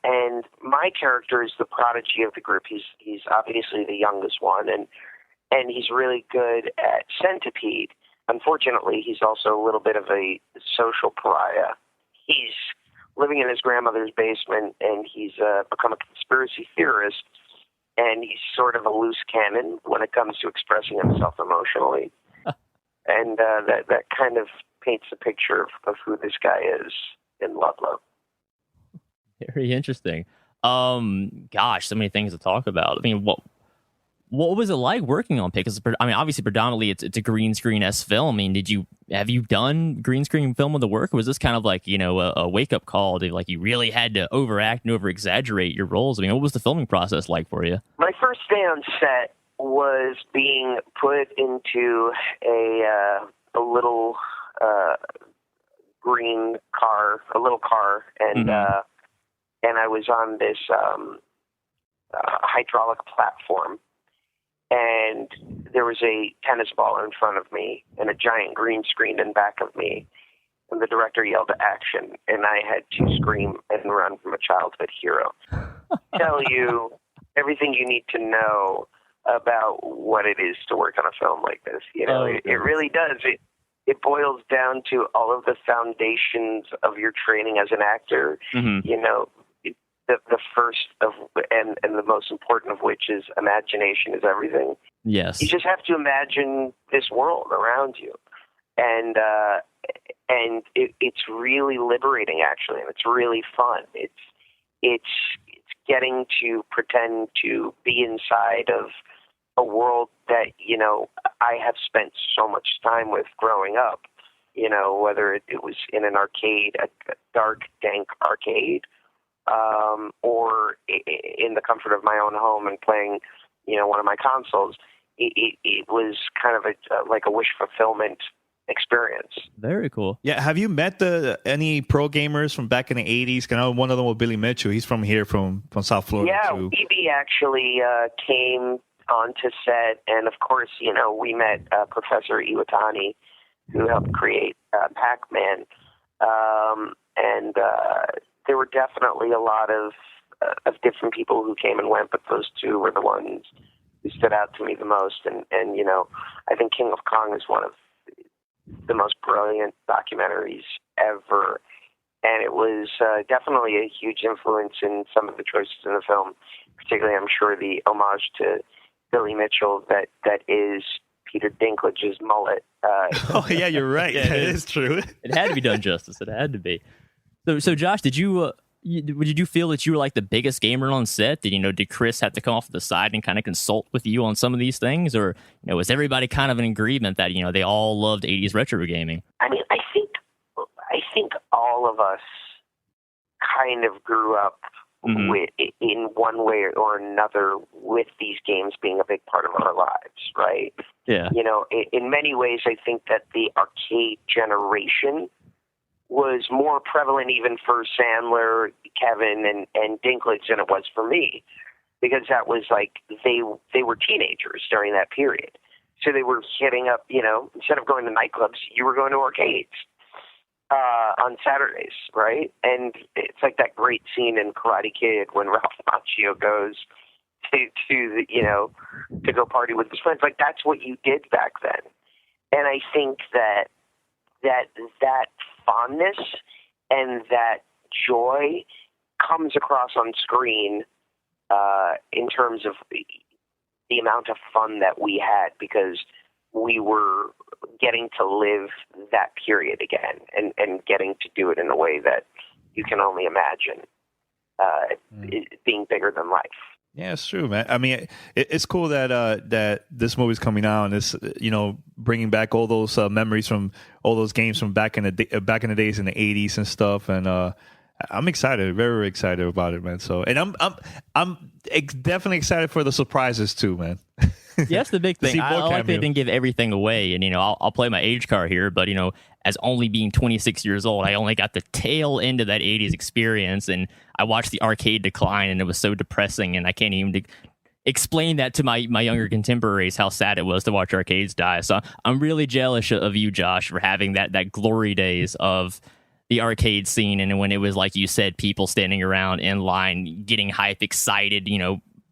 And my character is the prodigy of the group. He's obviously the youngest one, and he's really good at Centipede. Unfortunately, he's also a little bit of a social pariah. He's living in his grandmother's basement, and he's become a conspiracy theorist, and he's sort of a loose cannon when it comes to expressing himself emotionally. And that kind of paints a picture of who this guy is in Ludlow. Very interesting. Gosh, so many things to talk about. I mean, what was it like working on Pick? Because I mean, obviously, predominantly it's a green screen-esque film. I mean, have you done green screen film of the work, or was this kind of like, you know, a wake up call to, like, you really had to overact and over exaggerate your roles? I mean, what was the filming process like for you? My first day on set was being put into a little green car, and I was on this hydraulic platform. And there was a tennis ball in front of me and a giant green screen in back of me. And the director yelled to action, and I had to scream and run from a childhood hero. Tell you everything you need to know about what it is to work on a film like this. You know, it really does. It boils down to all of the foundations of your training as an actor. Mm-hmm. You know, the first of and the most important of which is imagination is everything. Yes. You just have to imagine this world around you. And it's really liberating, actually, and it's really fun. It's getting to pretend to be inside of a world that, you know, I have spent so much time with growing up, you know, whether it was in an arcade, a dark, dank arcade, or in the comfort of my own home and playing, you know, one of my consoles. It was kind of like a wish fulfillment experience. Very cool. Yeah, have you met any pro gamers from back in the 80s? I know one of them was Billy Mitchell. He's from here, from South Florida. Yeah, too. BB actually came onto set, and of course, you know, we met Professor Iwatani, who helped create Pac-Man, and there were definitely a lot of different people who came and went, but those two were the ones who stood out to me the most. And you know, I think King of Kong is one of the most brilliant documentaries ever. And it was definitely a huge influence in some of the choices in the film, particularly, I'm sure, the homage to Billy Mitchell that is Peter Dinklage's mullet. Oh, yeah, you're right. Yeah, it is true. It had to be done justice. It had to be. So Josh, did you feel that you were like the biggest gamer on set? Did Chris have to come off to the side and kind of consult with you on some of these things, or was everybody kind of in agreement that they all loved 80s retro gaming? I mean, I think all of us kind of grew up with, in one way or another, with these games being a big part of our lives, right? Yeah. In many ways, I think that the arcade generation was more prevalent even for Sandler, Kevin, and Dinklage than it was for me, because that was like they were teenagers during that period. So they were hitting up, instead of going to nightclubs, you were going to arcades on Saturdays, right? And it's like that great scene in Karate Kid when Ralph Macchio goes to go party with his friends. Like, that's what you did back then. And I think that fondness and that joy comes across on screen in terms of the amount of fun that we had, because we were getting to live that period again and getting to do it in a way that you can only imagine being bigger than life. Yeah, it's true, man. I mean, it's cool that that this movie's coming out and it's bringing back all those memories from all those games from back in the days in the 80s and stuff. And I'm excited, very, very excited about it, man. So, and I'm definitely excited for the surprises too, man. Yeah, that's the big thing. I like they didn't give everything away, and I'll play my age card here, but as only being 26 years old, I only got the tail end of that 80s experience, and I watched the arcade decline, and it was so depressing, and I can't even explain that to my younger contemporaries how sad it was to watch arcades die. So I'm really jealous of you, Josh, for having that glory days of the arcade scene, and when it was, like you said, people standing around in line, getting hype, excited,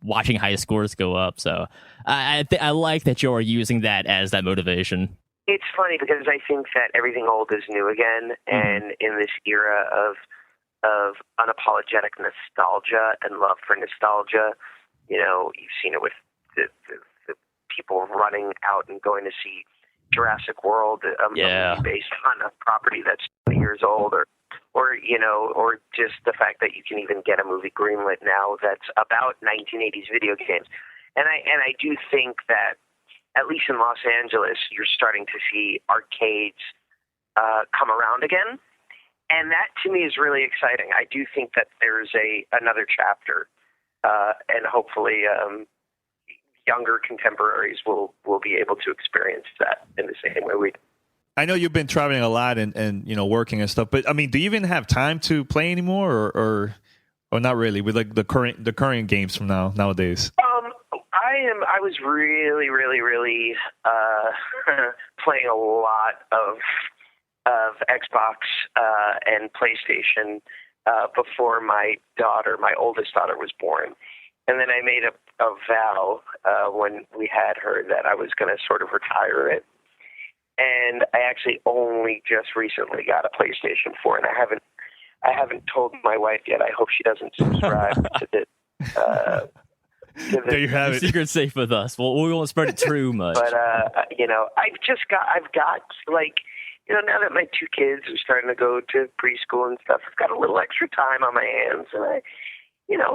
watching high scores go up. So I like that you're using that as that motivation. It's funny because I think that everything old is new again, and in this era of unapologetic nostalgia and love for nostalgia, you've seen it with the people running out and going to see Jurassic World, a movie based on a property that's 20 years old, or just the fact that you can even get a movie greenlit now that's about 1980s video games. And I do think that, at least in Los Angeles, you're starting to see arcades come around again. And that, to me, is really exciting. I do think that there's another chapter, and hopefully younger contemporaries will be able to experience that in the same way we do. I know you've been traveling a lot and working and stuff, but I mean, do you even have time to play anymore, or not really with like the current games from nowadays? I was really, really, really playing a lot of Xbox and PlayStation before my oldest daughter was born. And then I made a vow when we had her that I was going to sort of retire it. And I actually only just recently got a PlayStation 4, and I haven't told my wife yet. I hope she doesn't subscribe to the. There you have it. Secret safe with us. Well, we won't spread it too much. But I've got now that my two kids are starting to go to preschool and stuff, I've got a little extra time on my hands, and a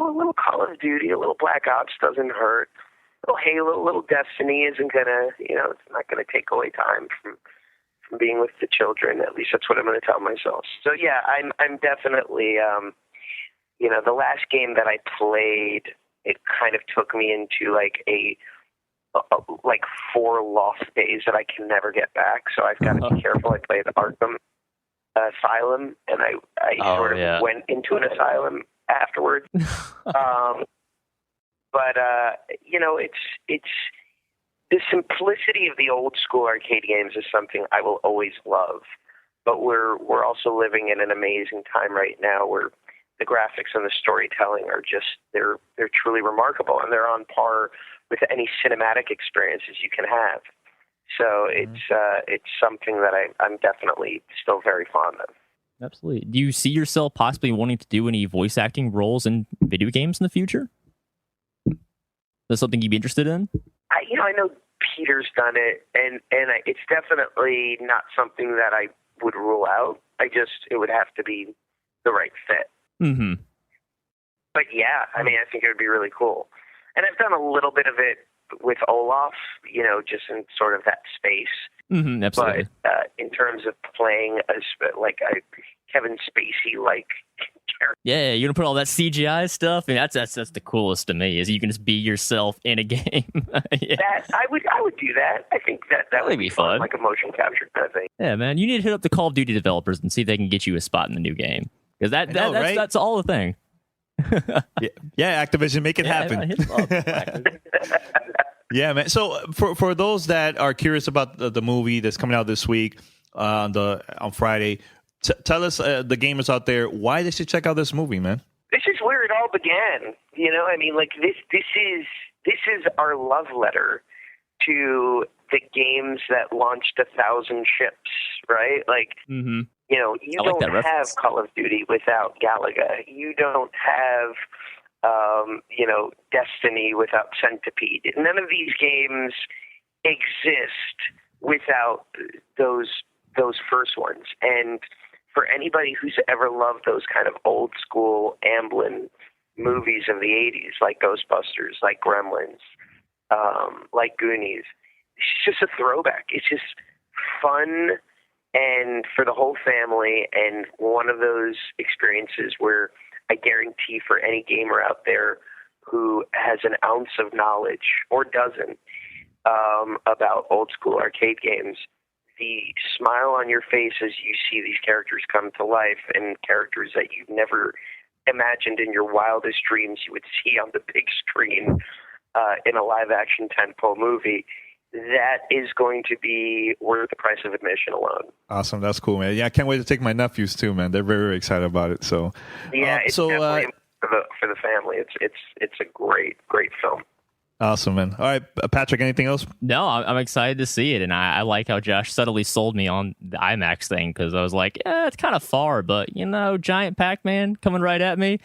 little Call of Duty, a little Black Ops doesn't hurt. A little Halo, a little Destiny isn't gonna, it's not gonna take away time from being with the children. At least that's what I'm gonna tell myself. So yeah, I'm definitely, the last game that I played, it kind of took me into like like 4 lost days that I can never get back. So I've got to be careful. I played Arkham Asylum, and I sort of went into an asylum afterwards. But it's the simplicity of the old school arcade games is something I will always love. But we're also living in an amazing time right now where the graphics and the storytelling are just they're truly remarkable, and they're on par with any cinematic experiences you can have. So it's something that I'm definitely still very fond of. Absolutely. Do you see yourself possibly wanting to do any voice acting roles in video games in the future? Is that something you'd be interested in? I know Peter's done it, and it's definitely not something that I would rule out. It would have to be the right fit. Mm-hmm. But yeah, I think it would be really cool. And I've done a little bit of it with Olaf, just in sort of that space. Mm-hmm, absolutely. But in terms of playing a Kevin Spacey-like character. Yeah, you're gonna put all that CGI stuff. That's the coolest to me. Is you can just be yourself in a game. Yeah. That I would do that. I think that would be fun, like a motion capture kind of thing. Yeah, man, you need to hit up the Call of Duty developers and see if they can get you a spot in the new game, because that's all the thing. yeah, Activision, make it happen. Yeah, man. So for those that are curious about the movie that's coming out this week on Friday, tell us, the gamers out there, why they should check out this movie, man. This is where it all up again. You know, I mean, like this is our love letter to the games that launched 1,000 ships, right? Like, you know, you don't have Call of Duty without Galaga. You don't have, you know, Destiny without Centipede. None of these games exist without those first ones. And for anybody who's ever loved those kind of old school Amblin movies of the 80s, like Ghostbusters, like Gremlins, like Goonies, it's just a throwback. It's just fun and for the whole family, and one of those experiences where I guarantee for any gamer out there who has an ounce of knowledge or doesn't about old school arcade games, the smile on your face as you see these characters come to life, and characters that you've never imagined in your wildest dreams you would see on the big screen in a live-action tentpole movie, that is going to be worth the price of admission alone. Awesome. That's cool, man. Yeah, I can't wait to take my nephews too, man. They're very, very excited about it. So yeah, it's definitely for the family. It's a great film. Awesome, man. All right, Patrick, anything else? No, I'm excited to see it, and I like how Josh subtly sold me on the IMAX thing, because I was like, it's kind of far, but, you know, giant Pac-Man coming right at me,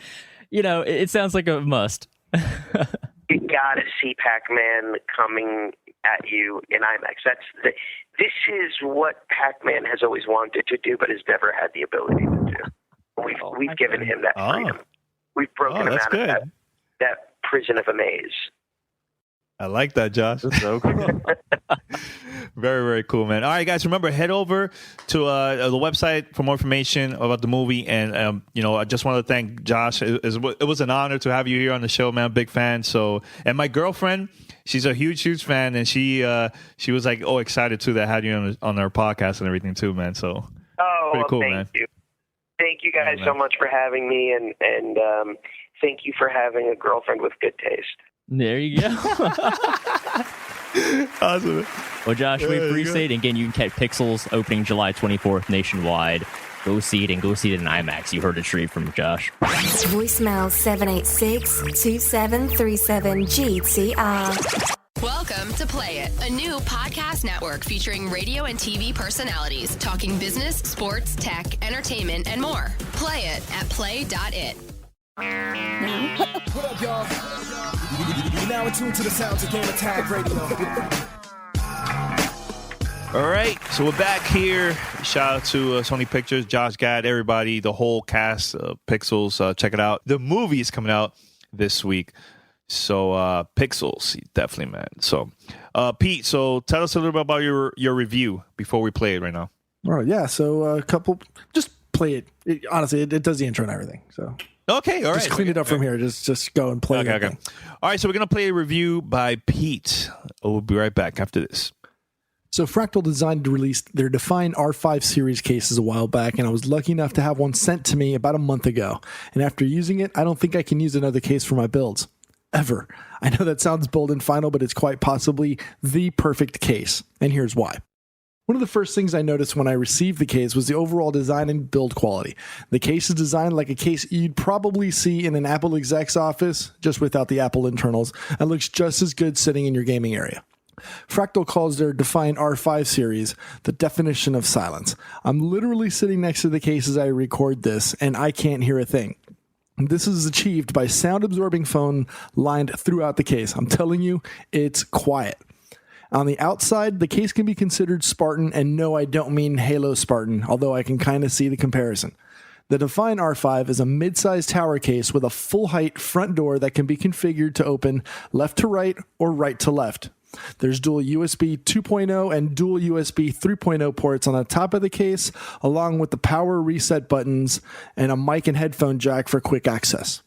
you know, it sounds like a must. You gotta see Pac-Man coming at you in IMAX. This is what Pac-Man has always wanted to do, but has never had the ability to do. We've given him that freedom. We've broken him out of that prison of a maze. I like that, Josh. That's so cool. Very, very cool, man. All right, guys, remember, head over to the website for more information about the movie. And, you know, I just want to thank Josh. It was an honor to have you here on the show, man. Big fan. So, and my girlfriend, she's a huge fan. And she was like, excited too that I had you on our podcast and everything too, man. So, pretty cool, thank man. You. Thank you guys so much for having me. And thank you for having a girlfriend with good taste. There you go. Awesome. Well, Josh, we appreciate it. Again, you can catch Pixels opening July 24th nationwide. Go see it, and go see it in IMAX. You heard it straight from Josh. Voicemail 786-2737-GTR. Welcome to Play It, a new podcast network featuring radio and TV personalities talking business, sports, tech, entertainment, and more. Play it at play.it. What up, y'all? You're now attuned to the sounds of Gamer Tag Radio. All right, so we're back here. Shout out to Sony Pictures, Josh Gad, everybody, the whole cast of Pixels. Check it out. The movie is coming out this week. So Pixels, definitely, man. So Pete, so tell us a little bit about your review before we play it right now. All right, yeah. So just play it. Honestly, it does the intro and everything. So okay, all right. Just clean it up from here. Just go and play. Okay. All right, so we're gonna play a review by Pete. We'll be right back after this. So Fractal Design released their Define R5 series cases a while back, and I was lucky enough to have one sent to me about a month ago. And after using it, I don't think I can use another case for my builds. Ever. I know that sounds bold and final, but it's quite possibly the perfect case. And here's why. One of the first things I noticed when I received the case was the overall design and build quality. The case is designed like a case you'd probably see in an Apple exec's office, just without the Apple internals, and looks just as good sitting in your gaming area. Fractal calls their Define R5 series the definition of silence. I'm literally sitting next to the case as I record this, and I can't hear a thing. This is achieved by sound-absorbing foam lined throughout the case. I'm telling you, it's quiet. On the outside, the case can be considered Spartan, and no, I don't mean Halo Spartan, although I can kind of see the comparison. The Define R5 is a mid-sized tower case with a full-height front door that can be configured to open left to right or right to left. There's dual USB 2.0 and dual USB 3.0 ports on the top of the case, along with the power reset buttons and a mic and headphone jack for quick access.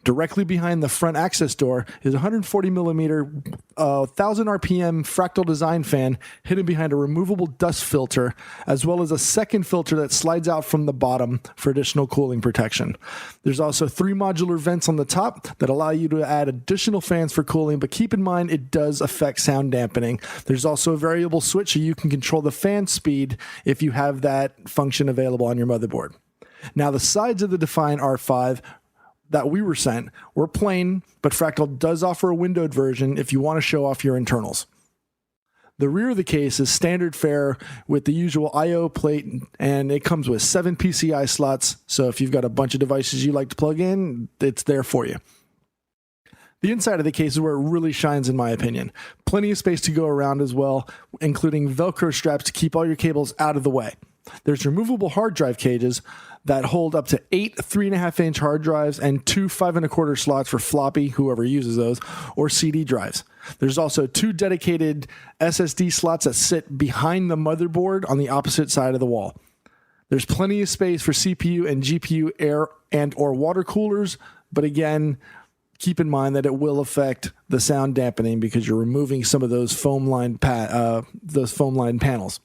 Directly behind the front access door is a 140mm, 1000 RPM Fractal Design fan hidden behind a removable dust filter, as well as a second filter that slides out from the bottom for additional cooling protection. There's also 3 modular vents on the top that allow you to add additional fans for cooling, but keep in mind it does affect sound dampening. There's also a variable switch so you can control the fan speed if you have that function available on your motherboard. Now, the sides of the Define R5 that we were sent were plain, but Fractal does offer a windowed version if you want to show off your internals. The rear of the case is standard fare with the usual I/O plate, and it comes with 7 PCI slots, so if you've got a bunch of devices you like to plug in, it's there for you. The inside of the case is where it really shines, in my opinion. Plenty of space to go around as well, including Velcro straps to keep all your cables out of the way. There's removable hard drive cages that hold up to 8 3.5-inch hard drives and 2 5.25 slots for floppy, whoever uses those, or CD drives. There's also 2 dedicated SSD slots that sit behind the motherboard on the opposite side of the wall. There's plenty of space for CPU and GPU air and or water coolers, but again, keep in mind that it will affect the sound dampening because you're removing some of those foam lined panels.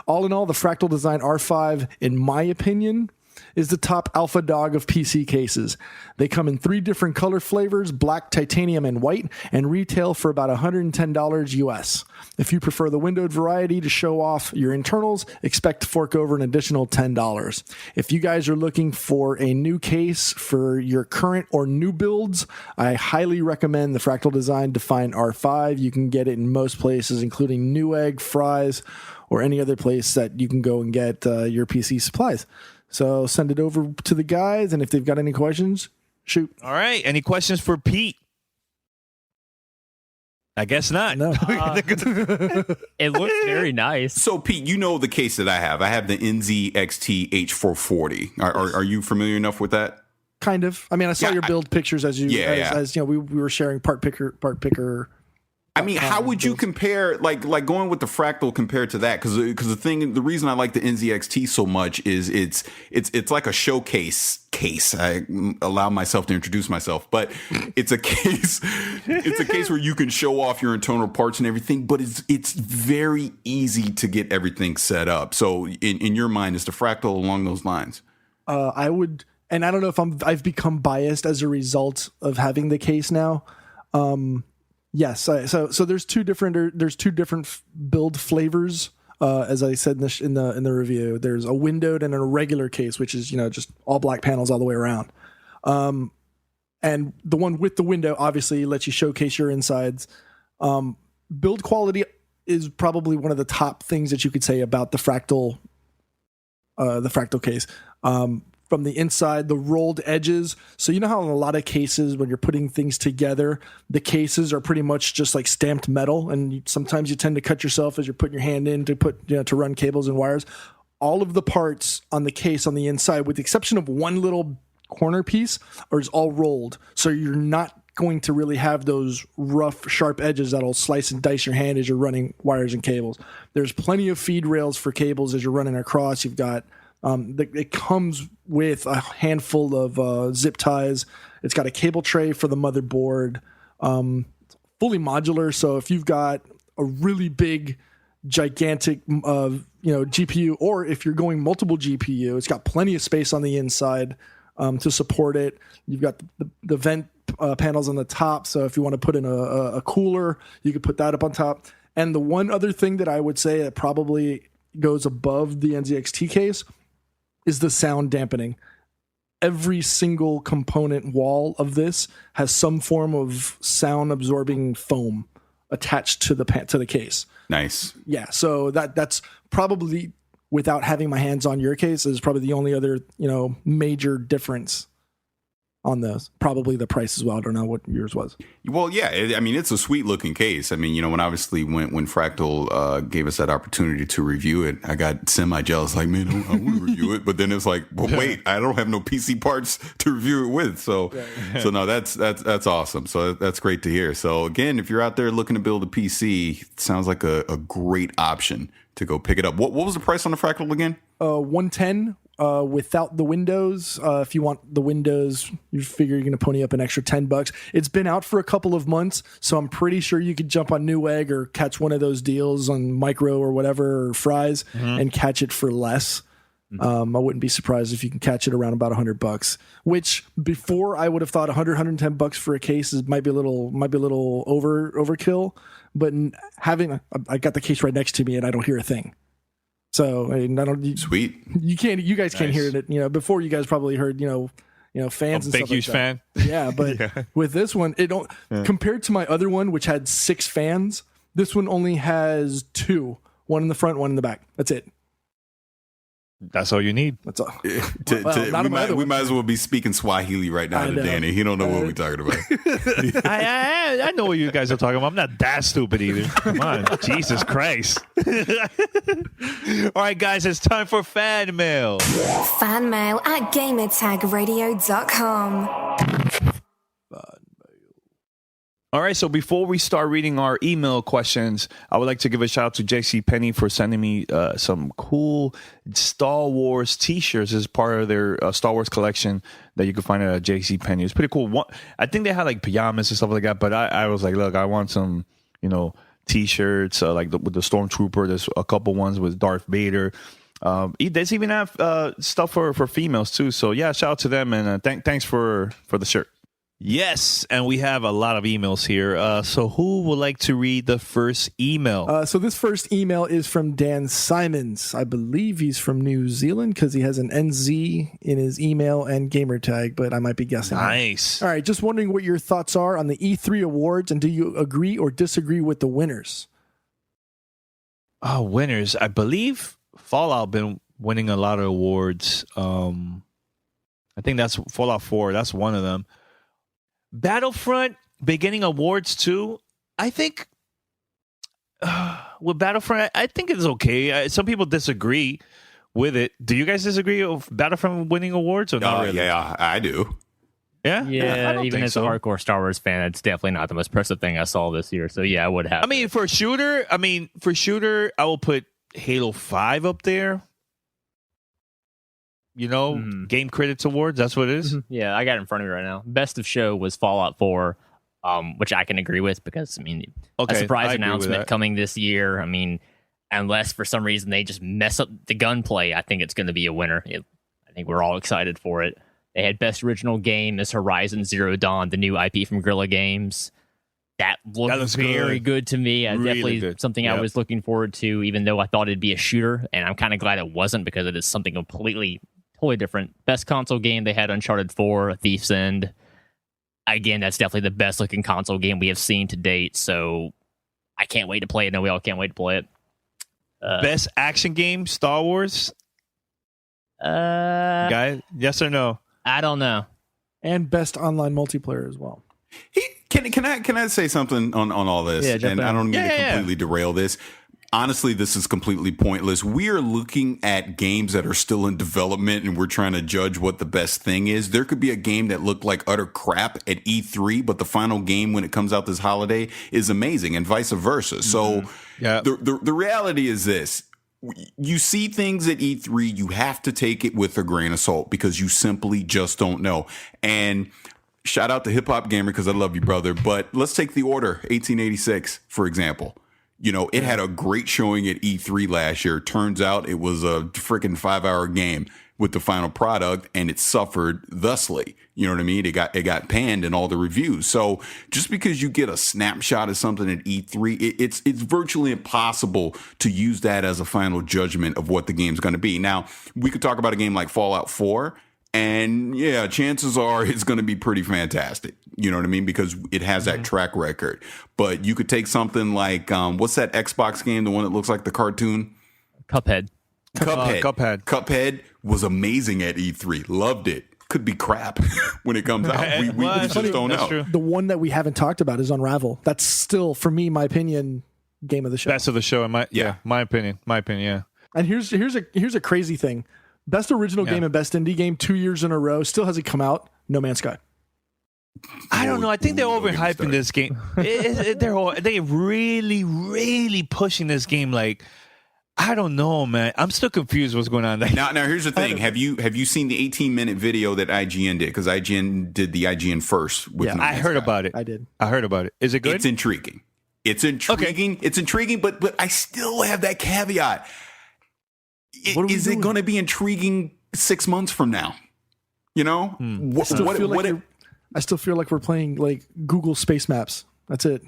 All in all, the Fractal Design R5, in my opinion, is the top alpha dog of PC cases. They come in 3 different color flavors, black, titanium, and white, and retail for about $110 US. If you prefer the windowed variety to show off your internals, expect to fork over an additional $10. If you guys are looking for a new case for your current or new builds, I highly recommend the Fractal Design Define R5. You can get it in most places, including Newegg, Fry's, or any other place that you can go and get your PC supplies. So send it over to the guys, and if they've got any questions, shoot. All right. Any questions for Pete? I guess not. No. It looks very nice. So, Pete, you know the case that I have. I have the NZXT H440. Are you familiar enough with that? Kind of. I mean, I saw your build pictures as you know, we were sharing part picker. I mean, how would you compare, like going with the Fractal compared to that? Because the reason I like the NZXT so much is it's like a showcase case. I allow myself to introduce myself, but it's a case. It's a case where you can show off your internal parts and everything, but it's very easy to get everything set up. So, in your mind, is the Fractal along those lines? I would, and I don't know if I've become biased as a result of having the case now. Yes, so there's two different build flavors. As I said in the review, there's a windowed and a regular case, which is just all black panels all the way around. And the one with the window obviously lets you showcase your insides. Build quality is probably one of the top things that you could say about the Fractal case. From the inside, the rolled edges. So you know how in a lot of cases when you're putting things together, the cases are pretty much just like stamped metal, and sometimes you tend to cut yourself as you're putting your hand in to run cables and wires. All of the parts on the case on the inside, with the exception of one little corner piece, is all rolled. So you're not going to really have those rough, sharp edges that'll slice and dice your hand as you're running wires and cables. There's plenty of feed rails for cables as you're running across. You've got it comes with a handful of zip ties. It's got a cable tray for the motherboard, fully modular. So if you've got a really big, gigantic, GPU, or if you're going multiple GPU, it's got plenty of space on the inside to support it. You've got the vent panels on the top. So if you want to put in a cooler, you could put that up on top. And the one other thing that I would say that probably goes above the NZXT case is the sound dampening. Every single component wall of this has some form of sound absorbing foam attached to the case. Nice. Yeah, so that's probably, without having my hands on your case, is probably the only other major difference on those. Probably the price as well. I don't know what yours was. Well, yeah, I mean, it's a sweet looking case. I mean, when Fractal gave us that opportunity to review it, I got semi-jealous, like, man, I want to review it. But then it's like, well, wait, I don't have no PC parts to review it with. So no, that's awesome. So that's great to hear. So again, if you're out there looking to build a PC, it sounds like a great option to go pick it up. What was the price on the Fractal again? $110. Without the windows. If you want the windows, you figure you're going to pony up an extra $10. It's been out for a couple of months, so I'm pretty sure you could jump on Newegg or catch one of those deals on Micro or whatever, or Fry's, and catch it for less. I wouldn't be surprised if you can catch it around about $100, which before I would have thought $110 for a case might be a little overkill. But I got the case right next to me and I don't hear a thing. So I don't. Sweet. You guys can't hear it. Before you guys probably heard. fans and big stuff huge like that. fan. Yeah, but with this one, it don't compared to my other one, which had 6 fans. This one only has 2, one in the front, one in the back. That's it. That's all you need. That's all. We might as well be speaking Swahili right now to Danny. He don't know what we're talking about. I know what you guys are talking about. I'm not that stupid either. Come on. Jesus Christ. All right, guys, it's time for fan mail. Fan mail at gamertagradio.com. All right, so before we start reading our email questions, I would like to give a shout out to JCPenney for sending me some cool Star Wars t-shirts as part of their Star Wars collection that you can find at JCPenney. It's pretty cool. I think they had like pajamas and stuff like that, but I was like, look, I want some, t-shirts with the Stormtrooper. There's a couple ones with Darth Vader. They even have stuff for females too. So yeah, shout out to them, and thanks for the shirt. Yes, and we have a lot of emails here. So who would like to read the first email? So this first email is from Dan Simons. I believe he's from New Zealand because he has an NZ in his email and gamer tag, but I might be guessing. Nice. All right, just wondering what your thoughts are on the E3 awards, and do you agree or disagree with the winners? Winners. I believe Fallout been winning a lot of awards. I think that's Fallout 4. That's one of them. Battlefront beginning awards too. I think with Battlefront, I think it's okay. Some people disagree with it. Do you guys disagree with Battlefront winning awards or not really? Yeah, I do. Yeah, yeah. Even as a hardcore Star Wars fan, it's definitely not the most impressive thing I saw this year. So yeah, I would have. For shooter, I will put Halo 5 up there. Game Critics Awards, that's what it is. Yeah, I got it in front of me right now. Best of show was Fallout 4, which I can agree with because, a surprise announcement coming this year. Unless for some reason they just mess up the gunplay, I think it's going to be a winner. I think we're all excited for it. They had Best Original Game as Horizon Zero Dawn, the new IP from Guerrilla Games. That looks very good to me. Really definitely good. Something I was looking forward to, even though I thought it'd be a shooter, and I'm kind of glad it wasn't because it is something totally different. Best console game, they had Uncharted 4, A Thief's End. Again, that's definitely the best looking console game we have seen to date, so I can't wait to play it. No, we all can't wait to play it. Best action game, Star Wars? Guy, yes or no? I don't know. And best online multiplayer as well. Can I say something on all this? Yeah, and I don't mean to completely derail this. Honestly, this is completely pointless. We are looking at games that are still in development, and we're trying to judge what the best thing is. There could be a game that looked like utter crap at E3, but the final game when it comes out this holiday is amazing, and vice versa. So the reality is this. You see things at E3, you have to take it with a grain of salt because you simply just don't know. And shout out to Hip Hop Gamer because I love you, brother. But let's take The Order 1886, for example. It had a great showing at E3 last year. Turns out it was a freaking 5-hour game with the final product, and it suffered thusly. You know what I mean? It got panned in all the reviews. So just because you get a snapshot of something at E3, it's virtually impossible to use that as a final judgment of what the game's going to be. Now, we could talk about a game like Fallout 4. And yeah, chances are it's going to be pretty fantastic. You know what I mean? Because it has that track record. But you could take something like, what's that Xbox game? The one that looks like the cartoon? Cuphead. Cuphead was amazing at E3. Loved it. Could be crap when it comes out. We just don't know. True. The one that we haven't talked about is Unravel. That's still, for me, my opinion, game of the show. Best of the show, in my opinion. Yeah. And here's a crazy thing. Best original game and best indie game 2 years in a row still hasn't come out. No Man's Sky. I don't know. I think they're overhyping this game. They're really, really pushing this game. Like, I don't know, man. I'm still confused what's going on. Now here's the thing. Have you seen the 18-minute video that IGN did? Because IGN did the IGN first. I heard about it. I did. I heard about it. Is it good? It's intriguing. It's intriguing. Okay. It's intriguing, but I still have that caveat. Is it going to be intriguing 6 months from now? I still feel like we're playing like Google Space Maps. That's it.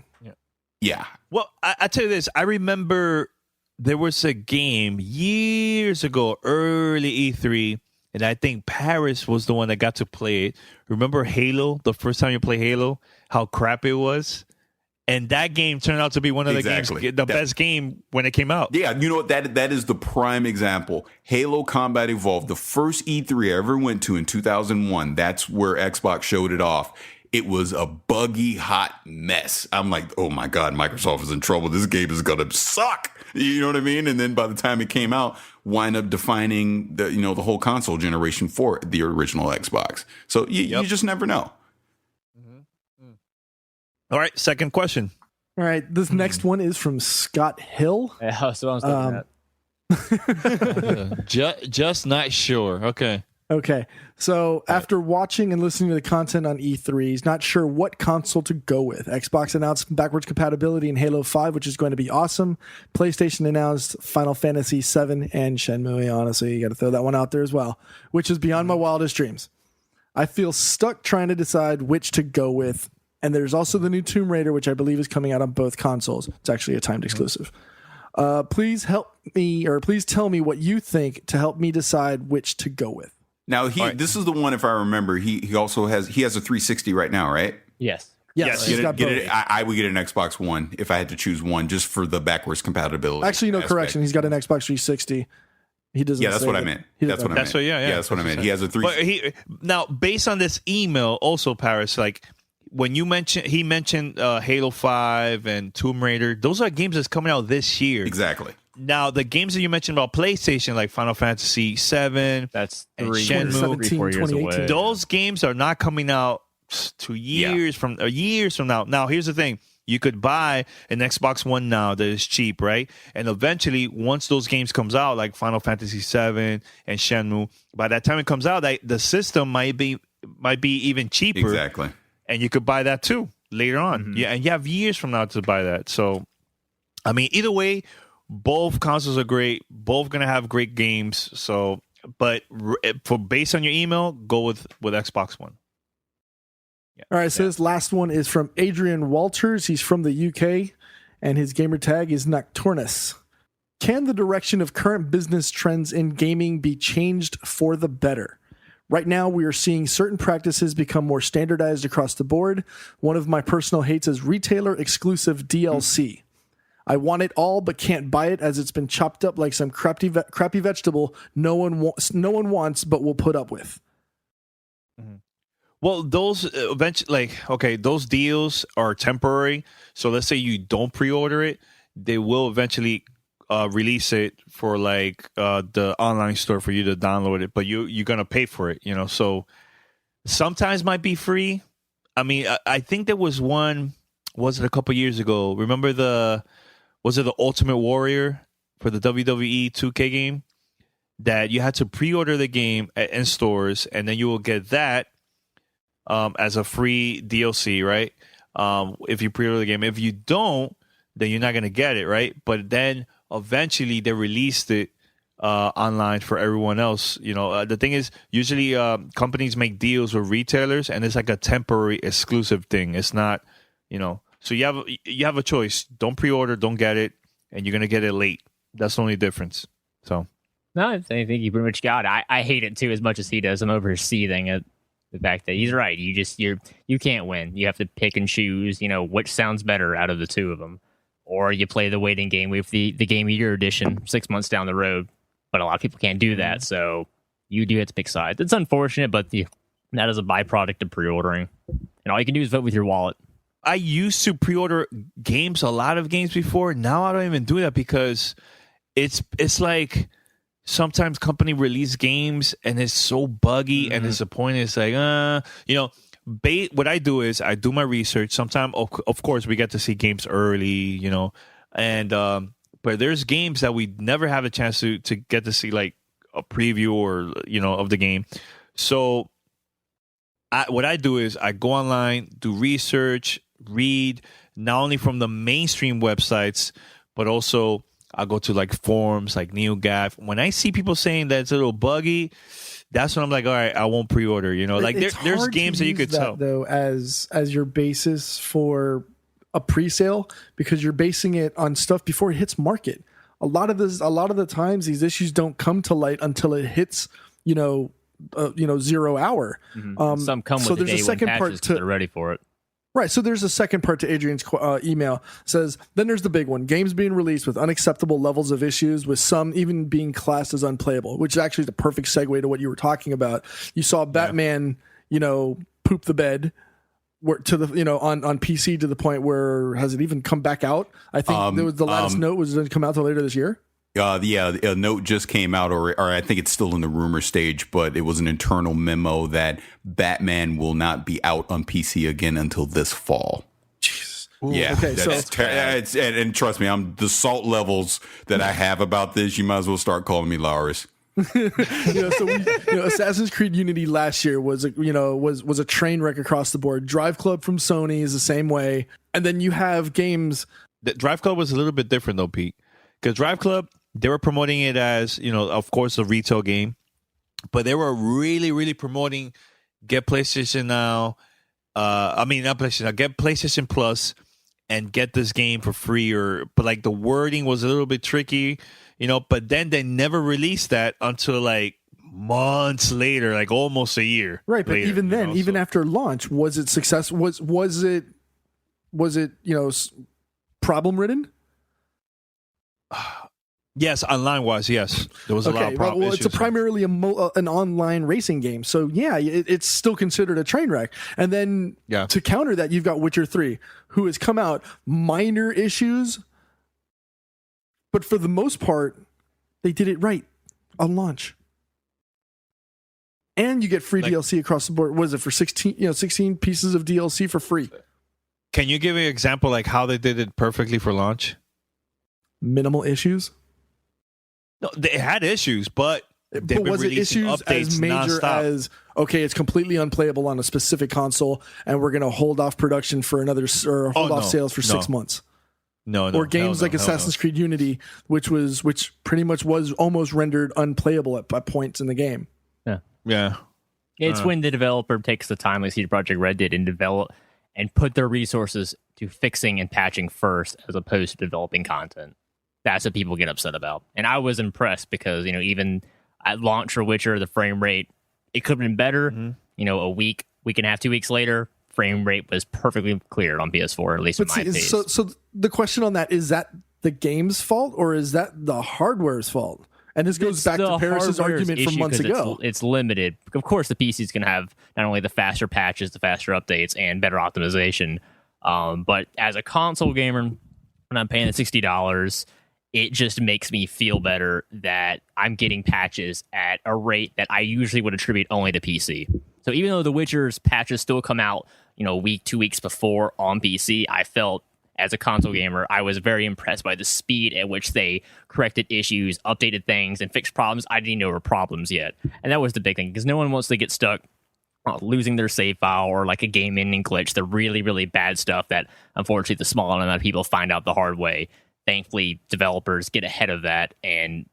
Yeah. Well, I tell you this. I remember there was a game years ago, early E3, and I think Paris was the one that got to play it. Remember Halo? The first time you play Halo, how crap it was, and that game turned out to be one of the games, best game when it came out. Yeah, you know what? That is the prime example. Halo Combat Evolved, the first E3 I ever went to in 2001. That's where Xbox showed it off. It was a buggy, hot mess. I'm like, oh my God, Microsoft is in trouble. This game is gonna suck. You know what I mean? And then by the time it came out, wind up defining the whole console generation for the original Xbox. So you just never know. All right, second question. All right, this next one is from Scott Hill. Yeah, that's what I was looking at. Just not sure. Okay. Okay, so after watching and listening to the content on E3, he's not sure what console to go with. Xbox announced backwards compatibility in Halo 5, which is going to be awesome. PlayStation announced Final Fantasy 7 and Shenmue. Honestly, you got to throw that one out there as well, which is beyond my wildest dreams. I feel stuck trying to decide which to go with. And there's also the new Tomb Raider, which I believe is coming out on both consoles. It's actually a timed exclusive. Please help me, or please tell me what you think to help me decide which to go with. Now this is the one, if I remember, he also has a 360 right now, right? Yes. He's got both. I would get an Xbox One if I had to choose one, just for the backwards compatibility. Actually, no, correction. He's got an Xbox 360. He doesn't. Yeah, that's what I meant. That's what I meant. Yeah, that's what I meant. He has a 360. But now, based on this email, also Paris, like when he mentioned Halo 5 and Tomb Raider, those are games that's coming out this year. Exactly. Now, the games that you mentioned about PlayStation, like Final Fantasy 7, that's Shenmue, 4 years away. Those games are not coming out 2 years from now. Now, here's the thing. You could buy an Xbox One now that is cheap, right? And eventually, once those games comes out, like Final Fantasy 7 and Shenmue, by that time it comes out, the system might be even cheaper. Exactly. And you could buy that too later on. Mm-hmm. Yeah, and you have years from now to buy that. So, I mean, either way, both consoles are great. Both gonna have great games. So, but based on your email, go with Xbox One. Yeah. All right. So this last one is from Adrian Walters. He's from the UK, and his gamer tag is Nocturnus. Can the direction of current business trends in gaming be changed for the better? Right now, we are seeing certain practices become more standardized across the board. One of my personal hates is retailer exclusive DLC. I want it all, but can't buy it as it's been chopped up like some crappy vegetable no one wants, but will put up with. Mm-hmm. Well, those eventually, those deals are temporary. So let's say you don't pre-order it, they will eventually release it for the online store for you to download it, but you're gonna pay for it, So sometimes might be free. I mean, I think there was one. Was it a couple years ago? Remember was it the Ultimate Warrior for the WWE 2K game that you had to pre-order the game in stores, and then you will get that as a free DLC, right? If you pre-order the game. If you don't, then you're not going to get it, right? But then eventually they released it online for everyone else. The thing is, usually companies make deals with retailers, and it's like a temporary exclusive thing. It's not, So you have a choice. Don't pre-order, don't get it, and you're going to get it late. That's the only difference. So no, I think you pretty much got it. I hate it too as much as he does. I'm over seething at the fact that he's right. You can't win. You have to pick and choose, which sounds better out of the two of them. Or you play the waiting game with the Game of Year edition 6 months down the road. But a lot of people can't do that, so you do have to pick sides. It's unfortunate, but that is a byproduct of pre-ordering. And all you can do is vote with your wallet. I used to pre-order games, a lot of games before. Now I don't even do that because it's like sometimes company release games and it's so buggy and disappointing. It's like, what I do is I do my research. Sometimes, of course, we get to see games early, and but there's games that we never have a chance to get to see, like a preview or of the game. So what I do is I go online, do research, read not only from the mainstream websites, but also I'll go to like forums like NeoGAF. When I see people saying that it's a little buggy, that's when I'm like, all right, I won't pre-order. Like there's games that you could tell though as your basis for a pre-sale, because you're basing it on stuff before it hits market. A lot of the times these issues don't come to light until it hits, 0 hour. Some come with so the there's day a second one part patches to they're ready for it. Right, so there's a second part to Adrian's email. It says, then there's the big one. Games being released with unacceptable levels of issues, with some even being classed as unplayable, which is actually the perfect segue to what you were talking about. You saw Batman, poop the bed to the on PC to the point where, has it even come back out? I think there was the last note was going to come out till later this year. A note just came out, or I think it's still in the rumor stage, but it was an internal memo that Batman will not be out on PC again until this fall. Jesus. Yeah. Okay. And trust me, the salt levels that I have about this, you might as well start calling me Lars. Assassin's Creed Unity last year was a train wreck across the board. Drive Club from Sony is the same way, and then you have games. The Drive Club was a little bit different though, Pete, because Drive Club, they were promoting it as, of course, a retail game, but they were really, really promoting get PlayStation Now. Not PlayStation Now, get PlayStation Plus and get this game for free. But like the wording was a little bit tricky, but then they never released that until like months later, like almost a year. Right, but later, even then, even after launch, was it success? Was it problem ridden? Yes, online wise, yes, there was a lot of problems. Well, it's primarily an online racing game, so yeah, it's still considered a train wreck. And then to counter that, you've got Witcher 3, who has come out minor issues, but for the most part, they did it right on launch. And you get free DLC across the board. What is it for 16 pieces of DLC for free? Can you give me an example like how they did it perfectly for launch? Minimal issues. No, they had issues, but was it issues as major as it's completely unplayable on a specific console, and we're going to hold off production for another or hold off sales for 6 months? No. Or games like Assassin's Creed Unity, which pretty much was almost rendered unplayable at points in the game. Yeah. It's when the developer takes the time, like CD Projekt Red did, and develop and put their resources to fixing and patching first, as opposed to developing content. That's what people get upset about. And I was impressed because, even at launch for Witcher, the frame rate, it could have been better. Mm-hmm. A week and a half, 2 weeks later, frame rate was perfectly cleared on PS4, at least in my case. So the question on that, is that the game's fault or is that the hardware's fault? And this goes back to Paris's argument from months ago. It's limited. Of course, the PC is going to have not only the faster patches, the faster updates, and better optimization. But as a console gamer, when I'm paying the $60, it just makes me feel better that I'm getting patches at a rate that I usually would attribute only to PC. So even though The Witcher's patches still come out, a week, 2 weeks before on PC, I felt as a console gamer, I was very impressed by the speed at which they corrected issues, updated things, and fixed problems I didn't even know were problems yet. And that was the big thing, because no one wants to get stuck losing their save file or like a game ending glitch, the really, really bad stuff that unfortunately the small amount of people find out the hard way. Thankfully, developers get ahead of that and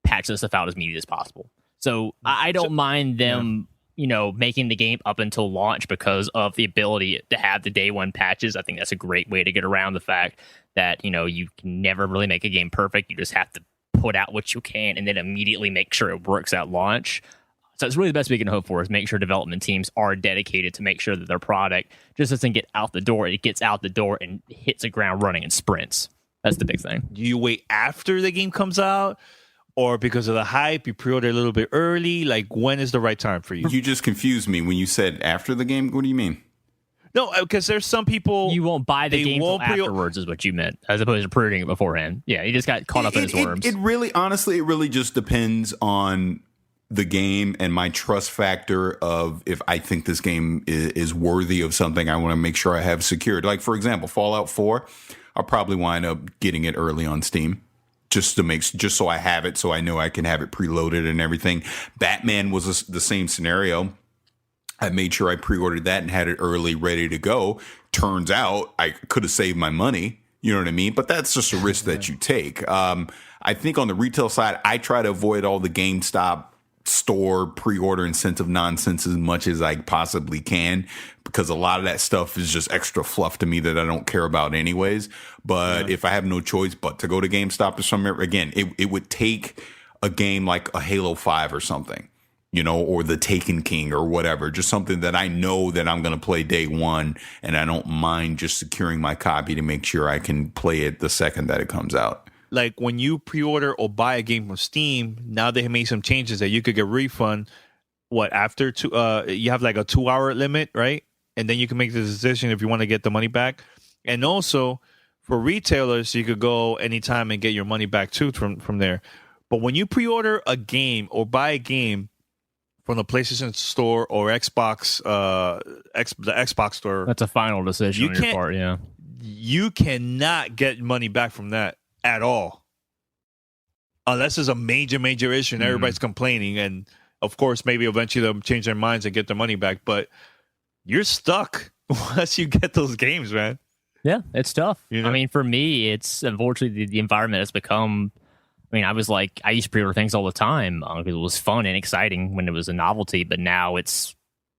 patch this stuff out as immediately as possible. So I don't mind them, making the game up until launch because of the ability to have the day one patches. I think that's a great way to get around the fact that, you can never really make a game perfect. You just have to put out what you can and then immediately make sure it works at launch. So it's really the best we can hope for is make sure development teams are dedicated to make sure that their product just doesn't get out the door. It gets out the door and hits the ground running and sprints. That's the big thing. Do you wait after the game comes out? Or because of the hype, you pre-order a little bit early? Like, when is the right time for you? You just confused me when you said after the game. What do you mean? No, because there's some people... You won't buy the game till afterwards is what you meant, as opposed to pre-ordering it beforehand. Yeah, you just got caught up in his worms. It really just depends on the game and my trust factor of if I think this game is worthy of something I want to make sure I have secured. Like, for example, Fallout 4, I'll probably wind up getting it early on Steam. Just so I have it, so I know I can have it preloaded and everything. Batman was the same scenario. I made sure I pre-ordered that and had it early, ready to go. Turns out I could have saved my money. You know what I mean? But that's just a risk that you take. I think on the retail side, I try to avoid all the GameStop store pre-order incentive nonsense as much as I possibly can, because a lot of that stuff is just extra fluff to me that I don't care about anyways. But if I have no choice but to go to GameStop or somewhere, again, it would take a game like a Halo 5 or something. or the Taken King or whatever. Just something that I know that I'm going to play day one, and I don't mind just securing my copy to make sure I can play it the second that it comes out. Like when you pre-order or buy a game from Steam, now they have made some changes that you could get refund. After you have like a 2-hour limit, right? And then you can make the decision if you want to get the money back. And also for retailers, you could go anytime and get your money back too from there. But when you pre-order a game or buy a game from the PlayStation Store or Xbox, the Xbox Store, that's a final decision on your part. Yeah, you cannot get money back from that at all, unless it's a major issue and everybody's complaining. And of course, maybe eventually they'll change their minds and get their money back. But you're stuck once you get those games, man. Yeah, it's tough. I mean, for me, it's unfortunately the environment has become. I mean, I used to pre-order things all the time because it was fun and exciting when it was a novelty, but now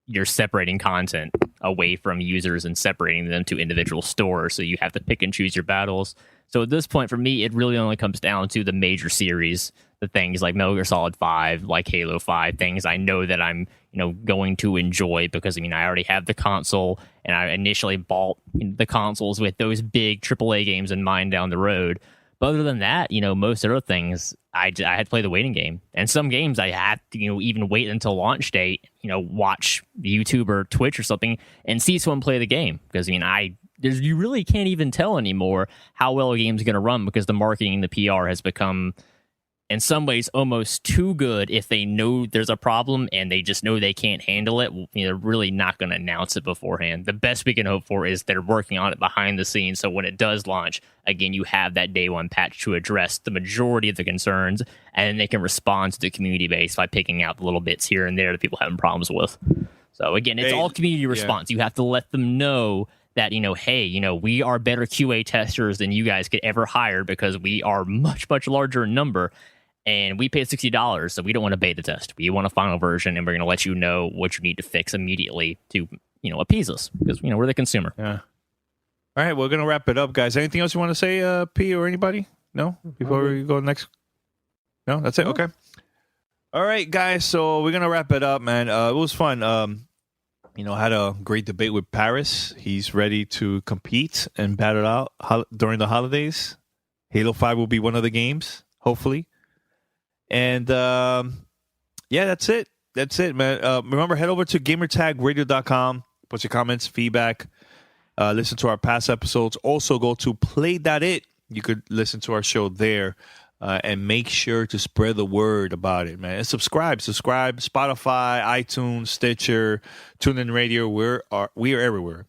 you're separating content away from users and separating them to individual stores, so you have to pick and choose your battles. So at this point, for me, it really only comes down to the major series, the things like Metal Gear Solid 5, like Halo 5, things I know that I'm going to enjoy because, I mean, I already have the console, and I initially bought the consoles with those big AAA games in mind down the road. But other than that, most other things, I had to play the waiting game. And some games I had to, even wait until launch date, watch YouTube or Twitch or something and see someone play the game. Because, you really can't even tell anymore how well a game's going to run because the marketing and the PR has become, in some ways, almost too good. If they know there's a problem and they just know they can't handle it, they're really not going to announce it beforehand. The best we can hope for is they're working on it behind the scenes, so when it does launch, again, you have that day one patch to address the majority of the concerns, and then they can respond to the community base by picking out the little bits here and there that people having problems with. So again, it's all community response. You have to let them know that, hey, we are better QA testers than you guys could ever hire because we are much, much larger in number. And we paid $60, so we don't want a beta test. We want a final version, and we're going to let you know what you need to fix immediately to, appease us because, we're the consumer. Yeah. All right, we're going to wrap it up, guys. Anything else you want to say, P, or anybody? No? Before we go next? No? That's it? No. Okay. All right, guys, so we're going to wrap it up, man. It was fun. Had a great debate with Paris. He's ready to compete and battle out during the holidays. Halo 5 will be one of the games, hopefully. And that's it. That's it, man. Remember, head over to gamertagradio.com. Put your comments, feedback. Listen to our past episodes. Also, go to play.it. You could listen to our show there. And make sure to spread the word about it, man. And subscribe. Spotify, iTunes, Stitcher, TuneIn Radio. We are everywhere.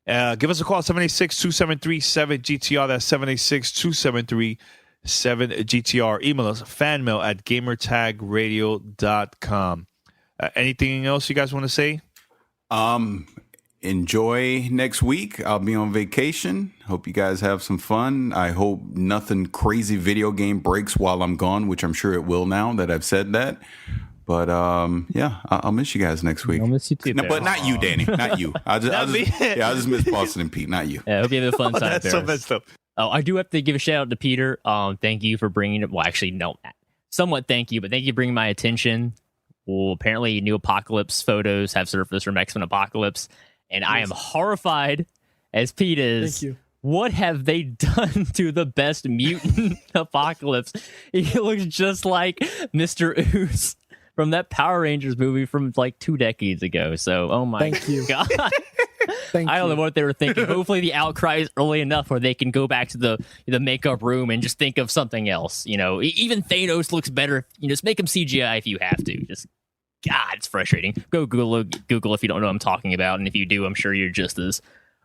Give us a call, 786-273-7GTR. That's 786-273-7GTR. Email us, fanmail at gamertagradio.com. Anything else you guys want to say? Enjoy next week. I'll be on vacation. Hope you guys have some fun. I hope nothing crazy video game breaks while I'm gone, which I'm sure it will now that I've said that. But I'll miss you guys next week. I'll miss you too. No, but not you, Danny. Not you. I'll just miss Boston and Pete. Not you. Yeah, I hope you have a fun time. That's so messed up. Oh, I do have to give a shout out to Peter. Thank you for bringing it. Well, actually, no, somewhat thank you, but thank you for bringing my attention. Well, apparently, new Apocalypse photos have surfaced from X-Men Apocalypse, and I am horrified, as Pete is. Thank you. What have they done to the best mutant Apocalypse? He looks just like Mr. Ooze from that Power Rangers movie from like 2 decades ago. So, oh my God. I don't know what they were thinking. Hopefully the outcry is early enough where they can go back to the makeup room and just think of something else. Even Thanos looks better. Just make him CGI if you have to. Just, God, it's frustrating. Go Google if you don't know what I'm talking about. And if you do, I'm sure you're just as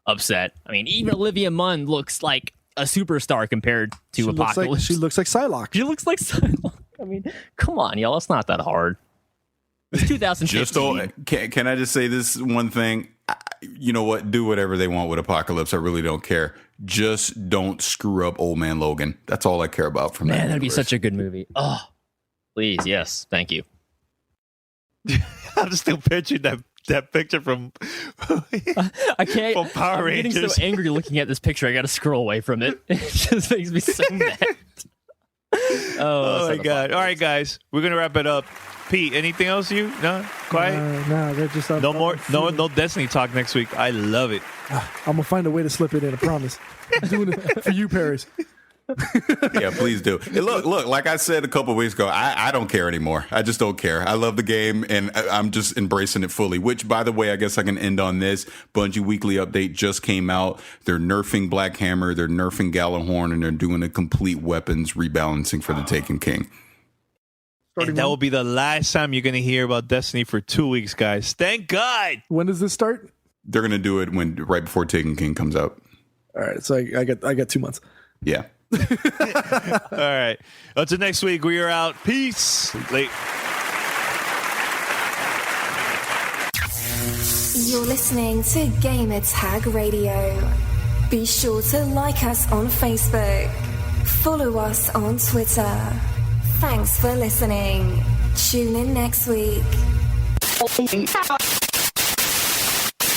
upset. I mean, even Olivia Munn looks like a superstar compared to Apocalypse. She looks like Psylocke. She looks like Psylocke. I mean, come on, y'all. It's not that hard. It's 2015. Can I just say this one thing? You know what? Do whatever they want with Apocalypse. I really don't care. Just don't screw up Old Man Logan. That's all I care about from that. Man, that'd be such a good movie. Oh, please, yes, thank you. I'm still picturing that picture from I can't. From Power Rangers. I'm getting so angry looking at this picture. I got to scroll away from it. It just makes me so mad. Oh my God! All right, guys, we're gonna wrap it up. Pete, anything else? No, quiet. No, they're just no more. No Destiny talk next week. I love it. I'm gonna find a way to slip it in. I promise. I'm doing it for you, Paris. Yeah, please do. Hey, look, like I said a couple of weeks ago, I don't care anymore. I just don't care. I love the game, and I'm just embracing it fully, which, by the way, I guess I can end on this. Bungie Weekly Update just came out. They're nerfing Black Hammer, they're nerfing Gjallarhorn, and they're doing a complete weapons rebalancing for the Taken King. And that will be the last time you're going to hear about Destiny for 2 weeks, guys. Thank God. When does this start? They're going to do it right before Taken King comes out. All right, so I got 2 months. Yeah. All right. Until next week, we are out. Peace. Late. You're listening to Gamertag Radio. Be sure to like us on Facebook. Follow us on Twitter. Thanks for listening. Tune in next week.